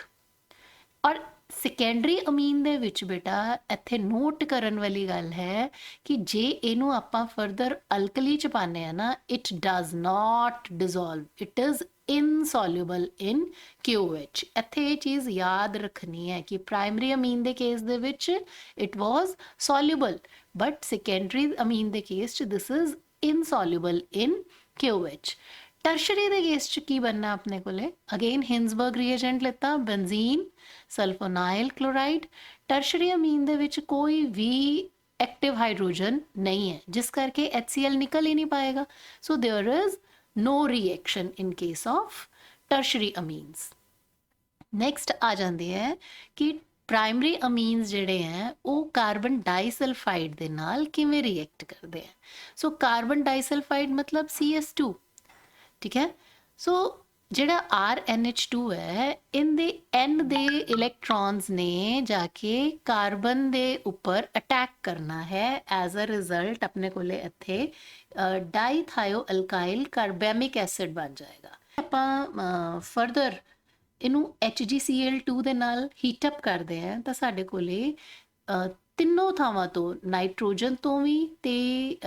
ਔਰ ਸੈਕੰਡਰੀ ਅਮੀਨ ਦੇ ਵਿੱਚ ਬੇਟਾ ਇੱਥੇ ਨੋਟ ਕਰਨ ਵਾਲੀ ਗੱਲ ਹੈ ਕਿ ਜੇ ਇਹਨੂੰ ਆਪਾਂ ਫਰਦਰ ਅਲਕਲੀ ਚ ਪਾਉਂਦੇ ਆ ਨਾ it does not dissolve it is insoluble in KOH ਇੱਥੇ ਇਹ ਚੀਜ਼ ਯਾਦ ਰੱਖਣੀ ਹੈ ਕਿ ਪ੍ਰਾਇਮਰੀ ਅਮੀਨ ਦੇ ਕੇਸ ਦੇ ਵਿੱਚ it was soluble but secondary amine ਦੇ ਕੇਸ ਚ this is insoluble in KOH tertiary ਦੇ ਕੇਸ ਚ ਕੀ ਬਣਨਾ ਆਪਣੇ ਕੋਲੇ ਅਗੇਨ ਹਿੰਜ਼ਬਰਗ ਰੀਏਜੈਂਟ ਲਿੱਤਾ benzene sulphonyl chloride tertiary amine ਦੇ ਵਿੱਚ ਕੋਈ ਵੀ एक्टिव हाइड्रोजन नहीं है, जिस करके HCl निकल ही नहीं पाएगा। So there is no reaction in case of tertiary amines. Next ਆ ਜਾਂਦੇ ਹੈ ਕਿ ਪ੍ਰਾਇਮਰੀ ਅਮੀਨਸ ਜਿਹੜੇ ਹੈ ਉਹ ਕਾਰਬਨ ਡਾਈਸਲਫਾਈਡ ਦੇ ਨਾਲ ਕਿਵੇਂ ਰਿਐਕਟ ਕਰਦੇ ਆ। ਸੋ ਕਾਰਬਨ ਡਾਈਸਲਫਾਈਡ ਮਤਲਬ CS2, ਠੀਕ ਹੈ। ਸੋ ਜਿਹੜਾ RNH2 ਹੈ ਇਹਦੇ N ਦੇ ਇਲੈਕਟ੍ਰॉन्स ਨੇ ਜਾ ਕੇ ਕਾਰਬਨ ਦੇ ਉੱਪਰ ਅਟੈਕ ਕਰਨਾ ਹੈ। ਐਜ਼ ਅ ਰਿਜ਼ਲਟ ਆਪਣੇ ਕੋਲੇ ਇੱਥੇ ਡਾਈਥਾਇਓ ਅਲਕਾਈਲ ਕਾਰਬੈਮਿਕ ਐਸਿਡ ਬਣ ਜਾਏਗਾ। ਆਪਾਂ ਫਰਦਰ ਇਹਨੂੰ HgCl2 ਦੇ ਨਾਲ ਹੀਟ ਅਪ ਕਰਦੇ ਆ ਤਾਂ ਸਾਡੇ ਕੋਲੇ ਤਿੰਨੋਂ ਥਾਵਾਂ ਤੋਂ, ਨਾਈਟ੍ਰੋਜਨ ਤੋਂ ਵੀ ਤੇ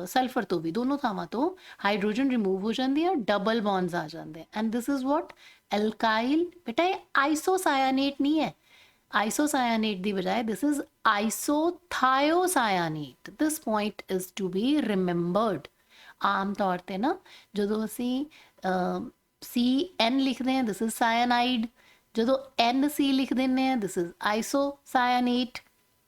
ਸਲਫਰ ਤੋਂ ਵੀ, ਦੋਨੋਂ ਥਾਵਾਂ ਤੋਂ ਹਾਈਡਰੋਜਨ ਰਿਮੂਵ ਹੋ ਜਾਂਦੀ ਹੈ, ਡਬਲ ਬੌਂਡਸ ਆ ਜਾਂਦੇ and this is what alkyl. ਬੇਟਾ ਇਹ ਆਈਸੋਸਾਇਆਨੇਟ ਨਹੀਂ ਹੈ, ਆਈਸੋਸਾਇਆਨੇਟ ਦੀ ਬਜਾਏ this is isothiocyanate. This point is to be remembered. ਆਮ ਤੌਰ ਤੇ ਨਾ ਜਦੋਂ ਅਸੀਂ CN ਲਿਖਦੇ ਹਾਂ ਦਿਸ ਇਜ਼ ਸਾਇਆਨਾਈਡ, ਜਦੋਂ NC ਲਿਖ ਦਿੰਦੇ ਹਾਂ ਦਿਸ ਇਜ਼ ਆਈਸੋਸਾਇਆਨੇਟ,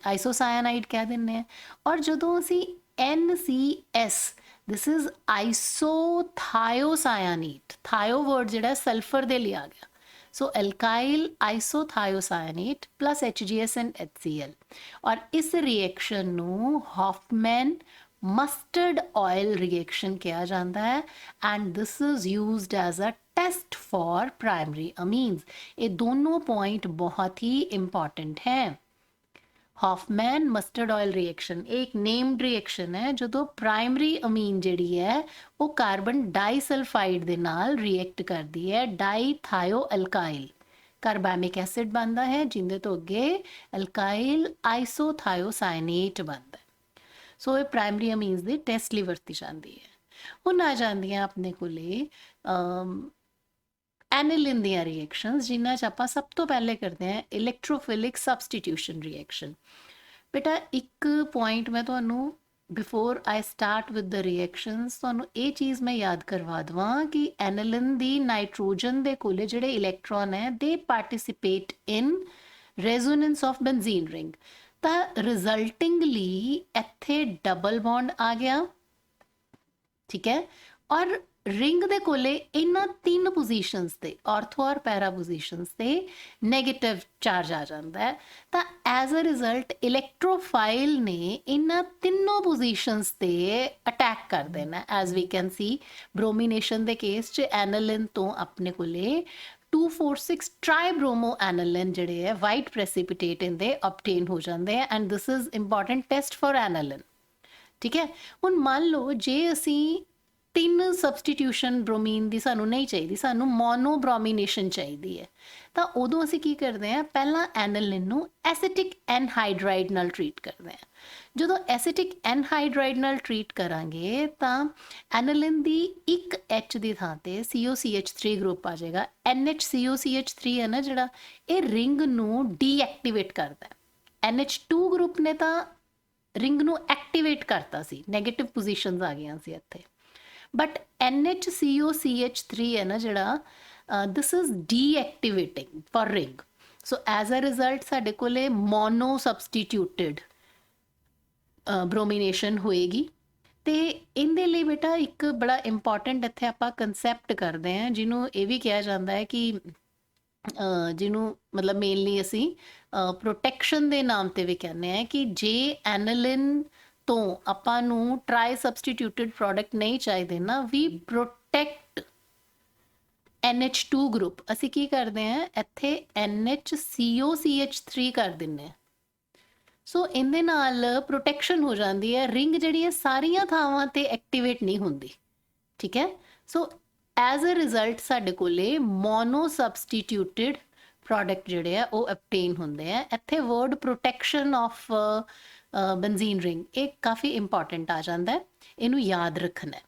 ਆਈਸੋਸਾਇਆਨਾਈਡ ਕਹਿ ਦਿੰਦੇ ਹਾਂ। ਔਰ ਜਦੋਂ ਅਸੀਂ NCS this is isothiocyanate, thio word ਜਿਹੜਾ ਸਲਫਰ ਦੇ ਲਈ ਆ ਗਿਆ। So alkyl isothiocyanate plus HGS and HCl। ਔਰ ਇਸ ਰਿਐਕਸ਼ਨ ਨੂੰ ਹੌਫਮੈਨ ਮਸਟਰਡ ਆਇਲ ਰਿਐਕਸ਼ਨ ਕਿਹਾ ਜਾਂਦਾ ਹੈ and this is used as a test for primary amines. ये दोनों पॉइंट बहुत ही इंपॉर्टेंट हैं। हॉफमैन मस्टर्ड ऑयल रिएक्शन एक नेम्ड रिएक्शन है जो प्राइमरी अमीन जिहड़ी है वो कार्बन डाईसल्फाइड दे नाल रिएक्ट करती है, डाईथायो अल्काइल कार्बैमिक एसिड बनता है जिंदे तो अगे अल्काइल आइसोथायोसाइनेट बनता है। सो ये प्राइमरी अमीन्स दी टेस्ट लई वरती जाती है। हुण आ जांदियां अपने कोले एनिलिन ਦੀਆਂ रिएक्शनस जिन्हां 'ਚ ਆਪਾਂ ਸਭ ਤੋਂ ਪਹਿਲੇ ਕਰਦੇ ਹਾਂ ਇਲੈਕਟ੍ਰੋਫਿਲਿਕ ਸਬਸਟੀਟਿਊਸ਼ਨ ਰਿਐਕਸ਼ਨ। ਬੇਟਾ ਇੱਕ ਪੁਆਇੰਟ ਮੈਂ ਤੁਹਾਨੂੰ before I start with the reactions ਤੁਹਾਨੂੰ ਇਹ ਚੀਜ਼ ਮੈਂ ਯਾਦ ਕਰਵਾ ਦਵਾਂ ਕਿ ਐਨਿਲਿਨ ਦੀ ਨਾਈਟ੍ਰੋਜਨ ਦੇ ਕੋਲੇ ਜਿਹੜੇ ਇਲੈਕਟ੍ਰੋਨ ਹੈ they participate in resonance of benzene ring. ਤਾਂ ਰਿਜ਼ਲਟਿੰਗਲੀ ਇੱਥੇ ਡਬਲ ਬੌਂਡ ਆ ਗਿਆ, ਠੀਕ ਹੈ। ਔਰ ਰਿੰਗ ਦੇ ਕੋਲੇ ਇਹਨਾਂ ਤਿੰਨ ਪੋਜੀਸ਼ਨਸ ਤੇ ਆਰਥੋ ਔਰ ਪੈਰਾ ਪੋਜੀਸ਼ਨਸ ਤੇ ਨੈਗੇਟਿਵ ਚਾਰਜ ਆ ਜਾਂਦਾ ਹੈ। ਤਾਂ ਐਜ਼ ਅ ਰਿਜ਼ਲਟ ਇਲੈਕਟ੍ਰੋਫਾਈਲ ਨੇ ਇਹਨਾਂ ਤਿੰਨੋਂ ਪੋਜੀਸ਼ਨਸ ਤੇ ਅਟੈਕ ਕਰ ਦੇਣਾ। ਐਜ਼ ਵੀ ਕੈਨ ਸੀ ਬ੍ਰੋਮੀਨੇਸ਼ਨ ਦੇ ਕੇਸ 'ਚ ਐਨਿਲਿਨ ਤੋਂ ਆਪਣੇ ਕੋਲੇ 2,4,6 ਟ੍ਰਾਈਬ੍ਰੋਮੋ ਐਨਿਲਿਨ ਜਿਹੜੇ ਹੈ ਵਾਈਟ ਪ੍ਰੈਸੀਪਿਟੇਟ ਇਹਦੇ ਅਬਟੇਨ ਹੋ ਜਾਂਦੇ ਆ and this is important test for aniline, ਠੀਕ ਹੈ। ਹੁਣ ਮੰਨ ਲਓ ਜੇ ਅਸੀਂ ਤਿੰਨ ਸਬਸਟੀਟਿਊਸ਼ਨ ਬ੍ਰੋਮੀਨ ਦੀ ਸਾਨੂੰ ਨਹੀਂ ਚਾਹੀਦੀ, ਸਾਨੂੰ ਮੋਨੋ ਬ੍ਰੋਮੀਨੇਸ਼ਨ ਚਾਹੀਦੀ ਹੈ, ਤਾਂ ਉਦੋਂ ਅਸੀਂ ਕੀ ਕਰਦੇ ਹਾਂ ਪਹਿਲਾਂ ਐਨਿਲਿਨ ਨੂੰ ਐਸੀਟਿਕ ਐਨਹਾਈਡਰਾਈਡ ਨਾਲ ਟਰੀਟ ਕਰਦੇ ਹਾਂ। ਜਦੋਂ ਐਸੀਟਿਕ ਐਨਹਾਈਡਰਾਈਡ ਨਾਲ ਟਰੀਟ ਕਰਾਂਗੇ ਤਾਂ ਐਨਿਲਿਨ ਦੀ ਇੱਕ H ਦੀ ਥਾਂ ਤੇ COCH3 ਗਰੁੱਪ ਆ ਜਾਏਗਾ। NHCOCH3 ਹੈ ਨਾ ਜਿਹੜਾ, ਇਹ ਰਿੰਗ ਨੂੰ ਡੀਐਕਟੀਵੇਟ ਕਰਦਾ ਹੈ। NH2 ਗਰੁੱਪ ਨੇ ਤਾਂ ਰਿੰਗ ਨੂੰ ਐਕਟੀਵੇਟ ਕਰਤਾ ਸੀ, ਨੈਗੇਟਿਵ ਪੋਜੀਸ਼ਨਸ ਆ ਗਈਆਂ ਸੀ ਇੱਥੇ। बट NHCOCH3 है ना जिहड़ा this is deactivating for ring. So as a result साडे कोले मोनो सबसटीट्यूटेड ब्रोमीनेशन होएगी। तो इहदे लई बेटा एक बड़ा इंपॉर्टेंट इत्थे आपां कंसैप्ट करते हैं जिन्हों ये भी कहा जाता है कि जिन्हों मतलब मेनली असी प्रोटैक्शन के नाम पर भी कहने हैं कि जे एनलिन तो ਆਪਾਂ ਨੂੰ ਟਰਾਈ ਸਬਸਟੀਟਿਊਟਡ ਪ੍ਰੋਡਕਟ ਨਹੀਂ ਚਾਹੀਦੇ ਨਾ, ਵੀ ਪ੍ਰੋਟੈਕਟ NH2 ਗਰੁੱਪ। ਅਸੀਂ ਕੀ ਕਰਦੇ ਹਾਂ ਇੱਥੇ NHCOCH3 ਕਰ ਦਿੰਦੇ ਹਾਂ। ਸੋ ਇਹਦੇ ਨਾਲ ਪ੍ਰੋਟੈਕਸ਼ਨ ਹੋ ਜਾਂਦੀ ਹੈ, ਰਿੰਗ ਜਿਹੜੀ ਹੈ ਸਾਰੀਆਂ ਥਾਵਾਂ ਤੇ ਐਕਟੀਵੇਟ ਨਹੀਂ ਹੁੰਦੀ, ਠੀਕ ਹੈ। ਸੋ ਐਜ਼ ਅ ਰਿਜ਼ਲਟ ਸਾਡੇ ਕੋਲੇ ਮੋਨੋ ਸਬਸਟੀਟਿਊਟਡ ਪ੍ਰੋਡਕਟ ਜਿਹੜੇ ਆ ਉਹ ਅਬਟੇਨ ਹੁੰਦੇ ਆ। ਇੱਥੇ word protection of benzene ring ਇਹ ਕਾਫੀ ਇੰਪੋਰਟੈਂਟ ਆ ਜਾਂਦਾ ਹੈ, ਇਹਨੂੰ ਯਾਦ ਰੱਖਣਾ।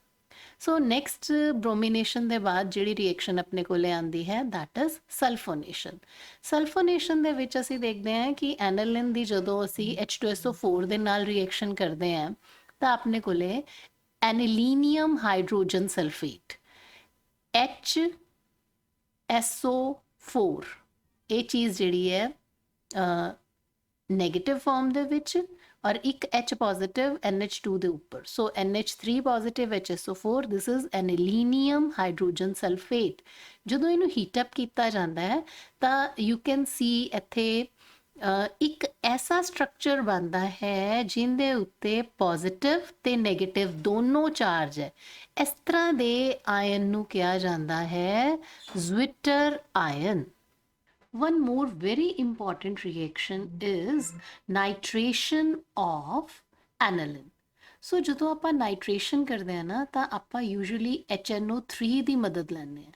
ਸੋ ਨੈਕਸਟ ਬ੍ਰੋਮੀਨੇਸ਼ਨ ਦੇ ਬਾਅਦ ਜਿਹੜੀ ਰਿਐਕਸ਼ਨ ਆਪਣੇ ਕੋਲੇ ਆਉਂਦੀ ਹੈ ਦੈਟ ਇਜ਼ ਸਲਫੋਨੇਸ਼ਨ। ਸਲਫੋਨੇਸ਼ਨ ਦੇ ਵਿੱਚ ਅਸੀਂ ਦੇਖਦੇ ਹਾਂ ਕਿ ਐਨਿਲਿਨ ਦੀ ਜਦੋਂ ਅਸੀਂ H2SO4 ਦੇ ਨਾਲ ਰਿਐਕਸ਼ਨ ਕਰਦੇ ਹਾਂ ਤਾਂ ਆਪਣੇ ਕੋਲੇ ਐਨਿਲੀਨੀਅਮ ਹਾਈਡਰੋਜਨ ਸਲਫੇਟ HSO4 ਇਹ ਚੀਜ਼ ਜਿਹੜੀ ਹੈ ਨੈਗੇਟਿਵ ਫਾਰਮ ਦੇ ਵਿੱਚ ਔਰ ਇੱਕ H ਪੋਜ਼ਿਟਿਵ NH2 ਦੇ ਉੱਪਰ। So NH3 positive HSO4, this is anilinium hydrogen sulphate. ਜਦੋਂ ਇਹਨੂੰ ਹੀਟ ਅਪ ਕੀਤਾ ਜਾਂਦਾ ਹੈ ਤਾਂ ਯੂ ਕੈਨ ਸੀ ਇੱਥੇ ਇੱਕ ਐਸਾ ਸਟਰਕਚਰ ਬਣਦਾ ਹੈ ਜਿਹਦੇ ਉੱਤੇ ਪੋਜ਼ਿਟਿਵ ਤੇ ਨੈਗੇਟਿਵ ਦੋਨੋਂ ਚਾਰਜ ਹੈ। ਇਸ ਤਰ੍ਹਾਂ ਦੇ ਆਇਨ ਨੂੰ ਕਿਹਾ ਜਾਂਦਾ ਹੈ zwitter ion. One more very important reaction is nitration of aniline. So ਜਦੋਂ ਆਪਾਂ ਨਾਈਟ੍ਰੇਸ਼ਨ ਕਰਦੇ ਹਾਂ ਨਾ ਤਾਂ ਆਪਾਂ ਯੂਜੂਅਲੀ HNO3 ਦੀ ਮਦਦ ਲੈਂਦੇ ਹਾਂ।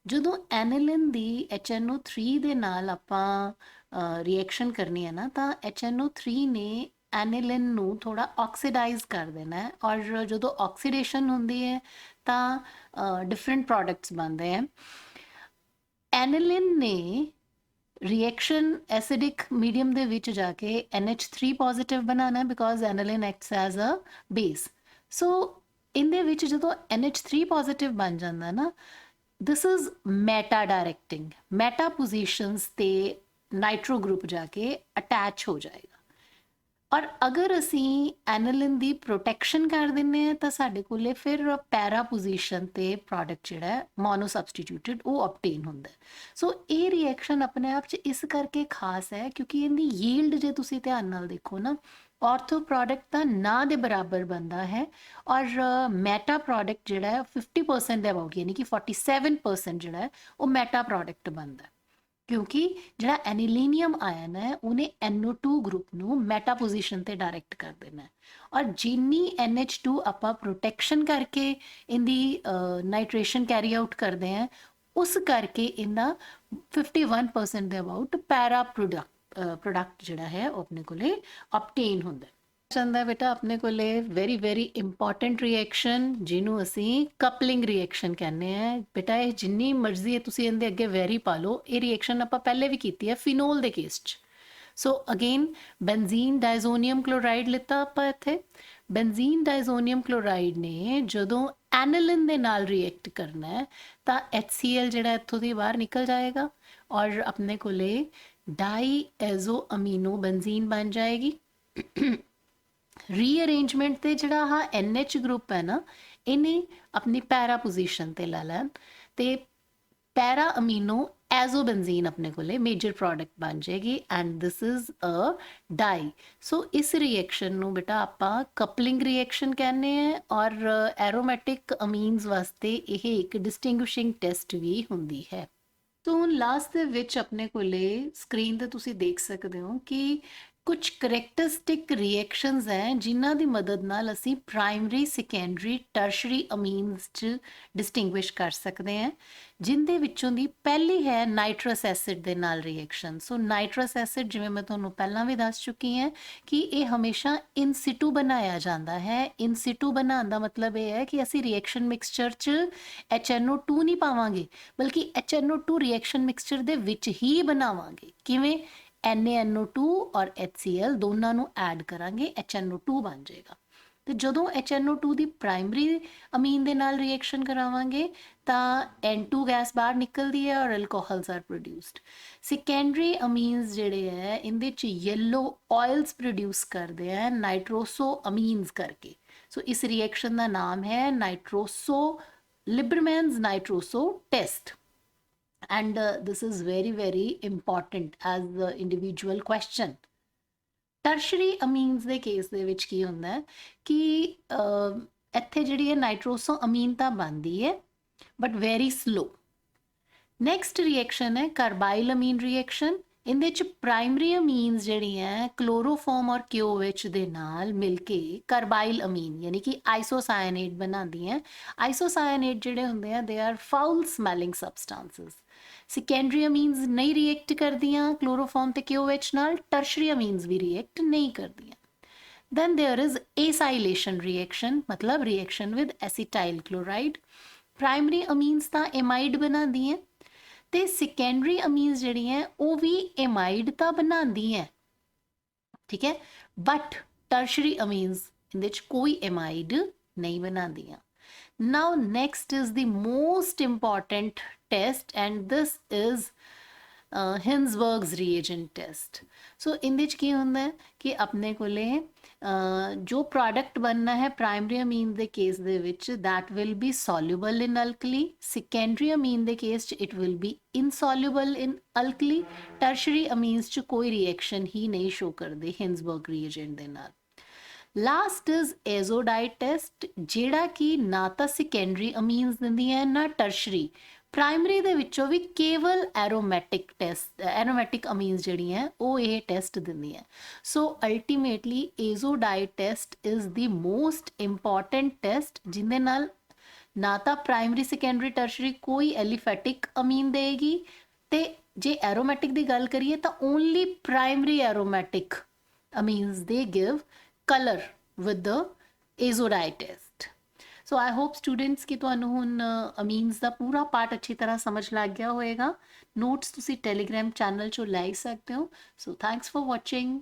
ਜਦੋਂ ਐਨਿਲਿਨ ਦੀ HNO3 ਦੇ ਨਾਲ ਆਪਾਂ ਰਿਐਕਸ਼ਨ ਕਰਨੀ ਹੈ ਨਾ ਤਾਂ HNO3 ਨੇ ਐਨਿਲਿਨ ਨੂੰ ਥੋੜਾ ਆਕਸੀਡਾਈਜ਼ ਕਰ ਦੇਣਾ ਹੈ, ਔਰ ਜਦੋਂ ਆਕਸੀਡੇਸ਼ਨ ਹੁੰਦੀ ਹੈ ਤਾਂ ਡਿਫਰੈਂਟ ਪ੍ਰੋਡਕਟਸ ਬਣਦੇ ਹੈ। ਐਨਿਲਿਨ ਨੇ ਰਿਐਕਸ਼ਨ ਐਸਿਡਿਕ ਮੀਡੀਅਮ ਦੇ ਵਿੱਚ ਜਾ ਕੇ NH3 ਪੋਜ਼ਿਟਿਵ ਬਣਾਉਣਾ because aniline acts as a base. So ਇਹਦੇ ਵਿੱਚ ਜਦੋਂ NH3 ਪੋਜ਼ਿਟਿਵ ਬਣ ਜਾਂਦਾ ਨਾ, this is meta directing, meta positions ਤੇ ਨਾਈਟਰੋ ਗਰੁੱਪ ਜਾ ਕੇ ਅਟੈਚ ਹੋ ਜਾਏਗਾ। ਔਰ ਅਗਰ ਅਸੀਂ ਐਨਿਲਿਨ ਦੀ ਪ੍ਰੋਟੈਕਸ਼ਨ ਕਰ ਦਿੰਦੇ ਹਾਂ ਤਾਂ ਸਾਡੇ ਕੋਲੇ ਫਿਰ ਪੈਰਾ ਪੋਜੀਸ਼ਨ ਤੇ ਪ੍ਰੋਡਕਟ ਜਿਹੜਾ ਹੈ ਮੋਨੋ ਸਬਸਟੀਟਿਊਟਡ ਉਹ ਆਬਟੇਨ ਹੁੰਦਾ। ਸੋ ਇਹ ਰਿਐਕਸ਼ਨ ਆਪਣੇ ਆਪ 'ਚ ਇਸ ਕਰਕੇ ਖਾਸ ਹੈ ਕਿਉਂਕਿ ਇਹਦੀ ਯੀਲਡ ਜੇ ਤੁਸੀਂ ਧਿਆਨ ਨਾਲ ਦੇਖੋ ਨਾ, ਆਰਥੋ ਪ੍ਰੋਡਕਟ ਤਾਂ ਨਾ ਦੇ ਬਰਾਬਰ ਬਣਦਾ ਹੈ ਔਰ ਮੈਟਾ ਪ੍ਰੋਡਕਟ ਜਿਹੜਾ ਹੈ 50% ਦੇ ਅਬਾਊਟ, ਯਾਨੀ ਕਿ 47% ਜਿਹੜਾ ਹੈ ਉਹ ਮੈਟਾ ਪ੍ਰੋਡਕਟ ਬਣਦਾ, ਕਿਉਂਕਿ ਜਿਹੜਾ ਐਨਿਲੀਨੀਅਮ ਆਇਨ ਹੈ ਉਹਨੇ NO2 ਗਰੁੱਪ ਨੂੰ ਮੈਟਾ ਪੋਜੀਸ਼ਨ ਤੇ ਡਾਇਰੈਕਟ ਕਰ ਦੇਣਾ ਹੈ। ਔਰ ਜਿੰਨੀ NH2 ਆਪਾਂ ਪ੍ਰੋਟੈਕਸ਼ਨ ਕਰਕੇ ਇਹਦੀ ਨਾਈਟ੍ਰੇਸ਼ਨ ਕੈਰੀ ਆਊਟ ਕਰਦੇ ਹਾਂ, ਉਸ ਕਰਕੇ ਇਹਦਾ 51% ਦੇ ਅਬਾਊਟ ਪੈਰਾ ਪ੍ਰੋਡਕਟ ਜਿਹੜਾ ਹੈ ਉਹ ਆਪਣੇ ਕੋਲੇ ਆਬਟੇਨ ਹੁੰਦਾ। ਚੰਦਾ ਬੇਟਾ ਆਪਣੇ ਕੋਲੇ ਵੈਰੀ ਵੈਰੀ ਇੰਪੋਰਟੈਂਟ ਰਿਐਕਸ਼ਨ ਜਿਹਨੂੰ ਅਸੀਂ ਕਪਲਿੰਗ ਰਿਐਕਸ਼ਨ ਕਹਿੰਦੇ ਆ। ਬੇਟਾ ਇਹ ਜਿੰਨੀ ਮਰਜ਼ੀ ਤੁਸੀਂ ਇਹਦੇ ਅੱਗੇ ਵੈਰੀ ਪਾ ਲਓ, ਇਹ ਰਿਐਕਸ਼ਨ ਆਪਾਂ ਪਹਿਲੇ ਵੀ ਕੀਤੀ ਹੈ ਫਿਨੋਲ ਦੇ ਕੇਸ 'ਚ। ਸੋ ਅਗੇਨ ਬੈਂਜ਼ੀਨ ਡਾਇਜ਼ੋਨੀਅਮ ਕਲੋਰਾਈਡ ਲਿੱਤਾ ਆਪਾਂ ਇੱਥੇ। ਬੈਂਜ਼ੀਨ ਡਾਇਜ਼ੋਨੀਅਮ ਕਲੋਰਾਈਡ ਨੇ ਜਦੋਂ ਐਨਿਲਿਨ ਦੇ ਨਾਲ ਰਿਐਕਟ ਕਰਨਾ ਹੈ ਤਾਂ HCl ਜਿਹੜਾ ਇੱਥੋਂ ਦੀ ਬਾਹਰ ਨਿਕਲ ਜਾਏਗਾ ਔਰ ਆਪਣੇ ਕੋਲੇ ਡਾਈ ਐਜ਼ੋ ਅਮੀਨੋ ਬੈਂਜ਼ੀਨ ਬਣ ਜਾਏਗੀ। ਰੀਅਰੇਂਜਮੈਂਟ ਤੇ ਜਿਹੜਾ ਆਹ NH ਗਰੁੱਪ ਹੈ ਨਾ, ਇਹਨੇ ਆਪਣੀ ਪੈਰਾ ਪੋਜੀਸ਼ਨ ਤੇ ਲੈ ਲੈਣ ਤੇ ਪੈਰਾ ਅਮੀਨੋ ਐਜ਼ੋਬੈਂਜ਼ੀਨ ਆਪਣੇ ਕੋਲੇ ਮੇਜਰ ਪ੍ਰੋਡਕਟ ਬਣ ਜਾਏਗੀ ਐਂਡ ਦਿਸ ਇਜ਼ ਅ ਡਾਈ। ਸੋ ਇਸ ਰਿਐਕਸ਼ਨ ਨੂੰ ਬੇਟਾ ਆਪਾਂ ਕਪਲਿੰਗ ਰਿਐਕਸ਼ਨ ਕਹਿੰਦੇ ਆ ਔਰ ਐਰੋਮੈਟਿਕ ਅਮੀਨਸ ਵਾਸਤੇ ਇਹ ਇੱਕ ਡਿਸਟਿੰਗੁਇਸ਼ਿੰਗ ਟੈਸਟ ਵੀ ਹੁੰਦੀ ਹੈ। ਸੋ ਹੁਣ ਲਾਸਟ ਦੇ ਵਿੱਚ ਆਪਣੇ ਕੋਲੇ ਸਕਰੀਨ ਤੇ ਤੁਸੀਂ ਦੇਖ ਸਕਦੇ ਹੋ ਕਿ ਕੁਝ ਕਰੈਕਟਰਿਸਟਿਕ ਰਿਐਕਸ਼ਨਸ ਹੈ ਜਿਨ੍ਹਾਂ ਦੀ ਮਦਦ ਨਾਲ ਅਸੀਂ ਪ੍ਰਾਇਮਰੀ, ਸੈਕੰਡਰੀ, ਟਰਸ਼ਰੀ ਅਮੀਨਸ 'ਚ ਡਿਸਟਿੰਗੁਇਸ਼ ਕਰ ਸਕਦੇ ਹਾਂ, ਜਿਨ੍ਹਾਂ ਵਿੱਚੋਂ ਦੀ ਪਹਿਲੀ ਹੈ ਨਾਈਟਰਸ ਐਸਿਡ ਦੇ ਨਾਲ ਰਿਐਕਸ਼ਨ। ਸੋ ਨਾਈਟਰਸ ਐਸਿਡ ਜਿਵੇਂ ਮੈਂ ਤੁਹਾਨੂੰ ਪਹਿਲਾਂ ਵੀ ਦੱਸ ਚੁੱਕੀ ਹਾਂ ਕਿ ਇਹ ਹਮੇਸ਼ਾ ਇਨ ਸਿਟੂ ਬਣਾਇਆ ਜਾਂਦਾ ਹੈ। ਇਨ ਸਿਟੂ ਬਣਾਉਣ ਦਾ ਮਤਲਬ ਇਹ ਹੈ ਕਿ ਅਸੀਂ ਰਿਐਕਸ਼ਨ ਮਿਕਸਚਰ 'ਚ HNO2 ਨਹੀਂ ਪਾਵਾਂਗੇ ਬਲਕਿ HNO2 ਰਿਐਕਸ਼ਨ ਮਿਕਸਚਰ ਦੇ ਵਿੱਚ ਹੀ ਬਣਾਵਾਂਗੇ। ਕਿਵੇਂ? NaNO2 ਔਰ HCl ਦੋਨਾਂ ਨੂੰ ਐਡ ਕਰਾਂਗੇ, HNO2 ਬਣ ਜਾਏਗਾ। ਤੇ ਜਦੋਂ HNO2 ਦੀ ਪ੍ਰਾਇਮਰੀ ਅਮੀਨ ਦੇ ਨਾਲ ਰਿਐਕਸ਼ਨ ਕਰਾਵਾਂਗੇ ਤਾਂ N2 ਗੈਸ ਬਾਹਰ ਨਿਕਲਦੀ ਹੈ ਔਰ ਐਲਕੋਹਲਸ ਆਰ ਪ੍ਰੋਡਿਊਸਡ। ਸੈਕੰਡਰੀ ਅਮੀਨਸ ਜਿਹੜੇ ਹੈ ਇਹਦੇ 'ਚ ਯੈਲੋ ਆਇਲਸ ਪ੍ਰੋਡਿਊਸ ਕਰਦੇ ਆ ਨਾਈਟ੍ਰੋਸੋ ਅਮੀਨਸ ਕਰਕੇ। ਸੋ ਇਸ ਰਿਐਕਸ਼ਨ ਦਾ ਨਾਮ ਹੈ ਨਾਈਟ੍ਰੋਸੋ ਲਿਬਰਮੈਨਸ ਨਾਈਟ੍ਰੋਸੋ test. And this is very very important as the individual question. Tertiary amines ਦੇ ਕੇਸ ਦੇ ਵਿੱਚ ਕੀ ਹੁੰਦਾ ਹੈ ਕਿ ਇੱਥੇ ਜਿਹੜੀ ਹੈ ਨਾਈਟ੍ਰੋਸੋ ਅਮੀਨ ਤਾਂ ਬਣਦੀ ਹੈ but very slow. Next reaction ਹੈ ਕਾਰਬਾਈਲ ਅਮੀਨ ਰਿਐਕਸ਼ਨ। ਇਹਦੇ 'ਚ ਪ੍ਰਾਇਮਰੀ ਅਮੀਨਸ ਜਿਹੜੀਆਂ ਕਲੋਰੋਫਾਰਮ ਔਰ KOH ਦੇ ਨਾਲ ਮਿਲ ਕੇ ਕਾਰਬਾਈਲ ਅਮੀਨ ਯਾਨੀ ਕਿ ਆਈਸੋਸਾਇਨੇਟ ਬਣਾਉਂਦੀਆਂ। ਆਈਸੋਸਾਇਨੇਟ ਜਿਹੜੇ ਹੁੰਦੇ ਆ they are foul smelling substances. Secondary amines ਨਹੀਂ ਰਿਐਕਟ ਕਰਦੀਆਂ ਕਲੋਰੋਫਾਰਮ ਤੇ KOH ਨਾਲ, ਟਰਸ਼ਰੀ ਅਮੀਨਸ ਵੀ ਰਿਐਕਟ ਨਹੀਂ ਕਰਦੀਆਂ। then there is acylation reaction, मतलब reaction with acetyl chloride। Primary amines ਤਾਂ ਐਮਾਈਡ ਬਣਾਉਂਦੀਆਂ ਤੇ ਸੈਕੰਡਰੀ ਅਮੀਨਸ ਜਿਹੜੀਆਂ ਉਹ ਵੀ ਐਮਾਈਡ ਤਾਂ ਬਣਾਉਂਦੀਆਂ, ਠੀਕ ਹੈ, ਬਟ ਟਰਸ਼ਰੀ ਅਮੀਨਸ ਇਹਦੇ 'ਚ ਕੋਈ ਐਮਾਈਡ ਨਹੀਂ ਬਣਾਉਂਦੀਆਂ। Now next is the most important test and this is Hinsberg's reagent test. So ਇਹਦੇ 'ਚ ਕੀ ਹੁੰਦਾ ਹੈ ਕਿ ਆਪਣੇ ਕੋਲੇ ਜੋ ਪ੍ਰੋਡਕਟ ਬਣਨਾ ਹੈ ਪ੍ਰਾਇਮਰੀ ਅਮੀਨ ਦੇ ਕੇਸ ਦੇ ਵਿੱਚ that will be soluble in alkali, secondary Amin ਦੇ ਕੇਸ 'ਚ it will be insoluble in alkali, tertiary ਅਮੀਨਸ 'ਚ ਕੋਈ ਰਿਐਕਸ਼ਨ ਹੀ ਨਹੀਂ ਸ਼ੋ ਕਰਦੇ ਹਿੰਸਬਰਗ ਰੀਏਜੈਂਟ ਦੇ ਨਾਲ। ਲਾਸਟ ਇਜ਼ ਐਜ਼ੋਡਾਈਟ ਟੈਸਟ, ਜਿਹੜਾ ਕਿ ਨਾ ਤਾਂ ਸੈਕੰਡਰੀ ਅਮੀਨਸ ਦਿੰਦੀ ਹੈ ਨਾ ਟਰਸ਼ਰੀ। ਪ੍ਰਾਇਮਰੀ ਦੇ ਵਿੱਚੋਂ ਵੀ ਕੇਵਲ ਐਰੋਮੈਟਿਕ ਟੈਸਟ, ਐਰੋਮੈਟਿਕ ਅਮੀਨਸ ਜਿਹੜੀਆਂ ਉਹ ਇਹ ਟੈਸਟ ਦਿੰਦੀਆਂ। So ultimately azo dye test is the most important test, ਜਿਹਦੇ ਨਾਲ ਨਾ ਤਾਂ ਪ੍ਰਾਇਮਰੀ ਸੈਕੰਡਰੀ ਟਰਸ਼ਰੀ ਕੋਈ ਐਲੀਫੈਟਿਕ ਅਮੀਨ ਦੇਗੀ, ਤੇ ਜੇ ਐਰੋਮੈਟਿਕ ਦੀ ਗੱਲ ਕਰੀਏ ਤਾਂ only primary aromatic amines they give color with the azodite test. So I hope students ਕਿ ਤੁਹਾਨੂੰ ਹੁਣ amines ਦਾ ਪੂਰਾ ਪਾਰਟ ਅੱਛੀ ਤਰ੍ਹਾਂ ਸਮਝ ਲੱਗ ਗਿਆ ਹੋਏਗਾ। ਨੋਟਸ ਤੁਸੀਂ ਟੈਲੀਗ੍ਰਾਮ ਚੈਨਲ 'ਚੋਂ ਲੈ ਸਕਦੇ ਹੋ। So thanks for watching.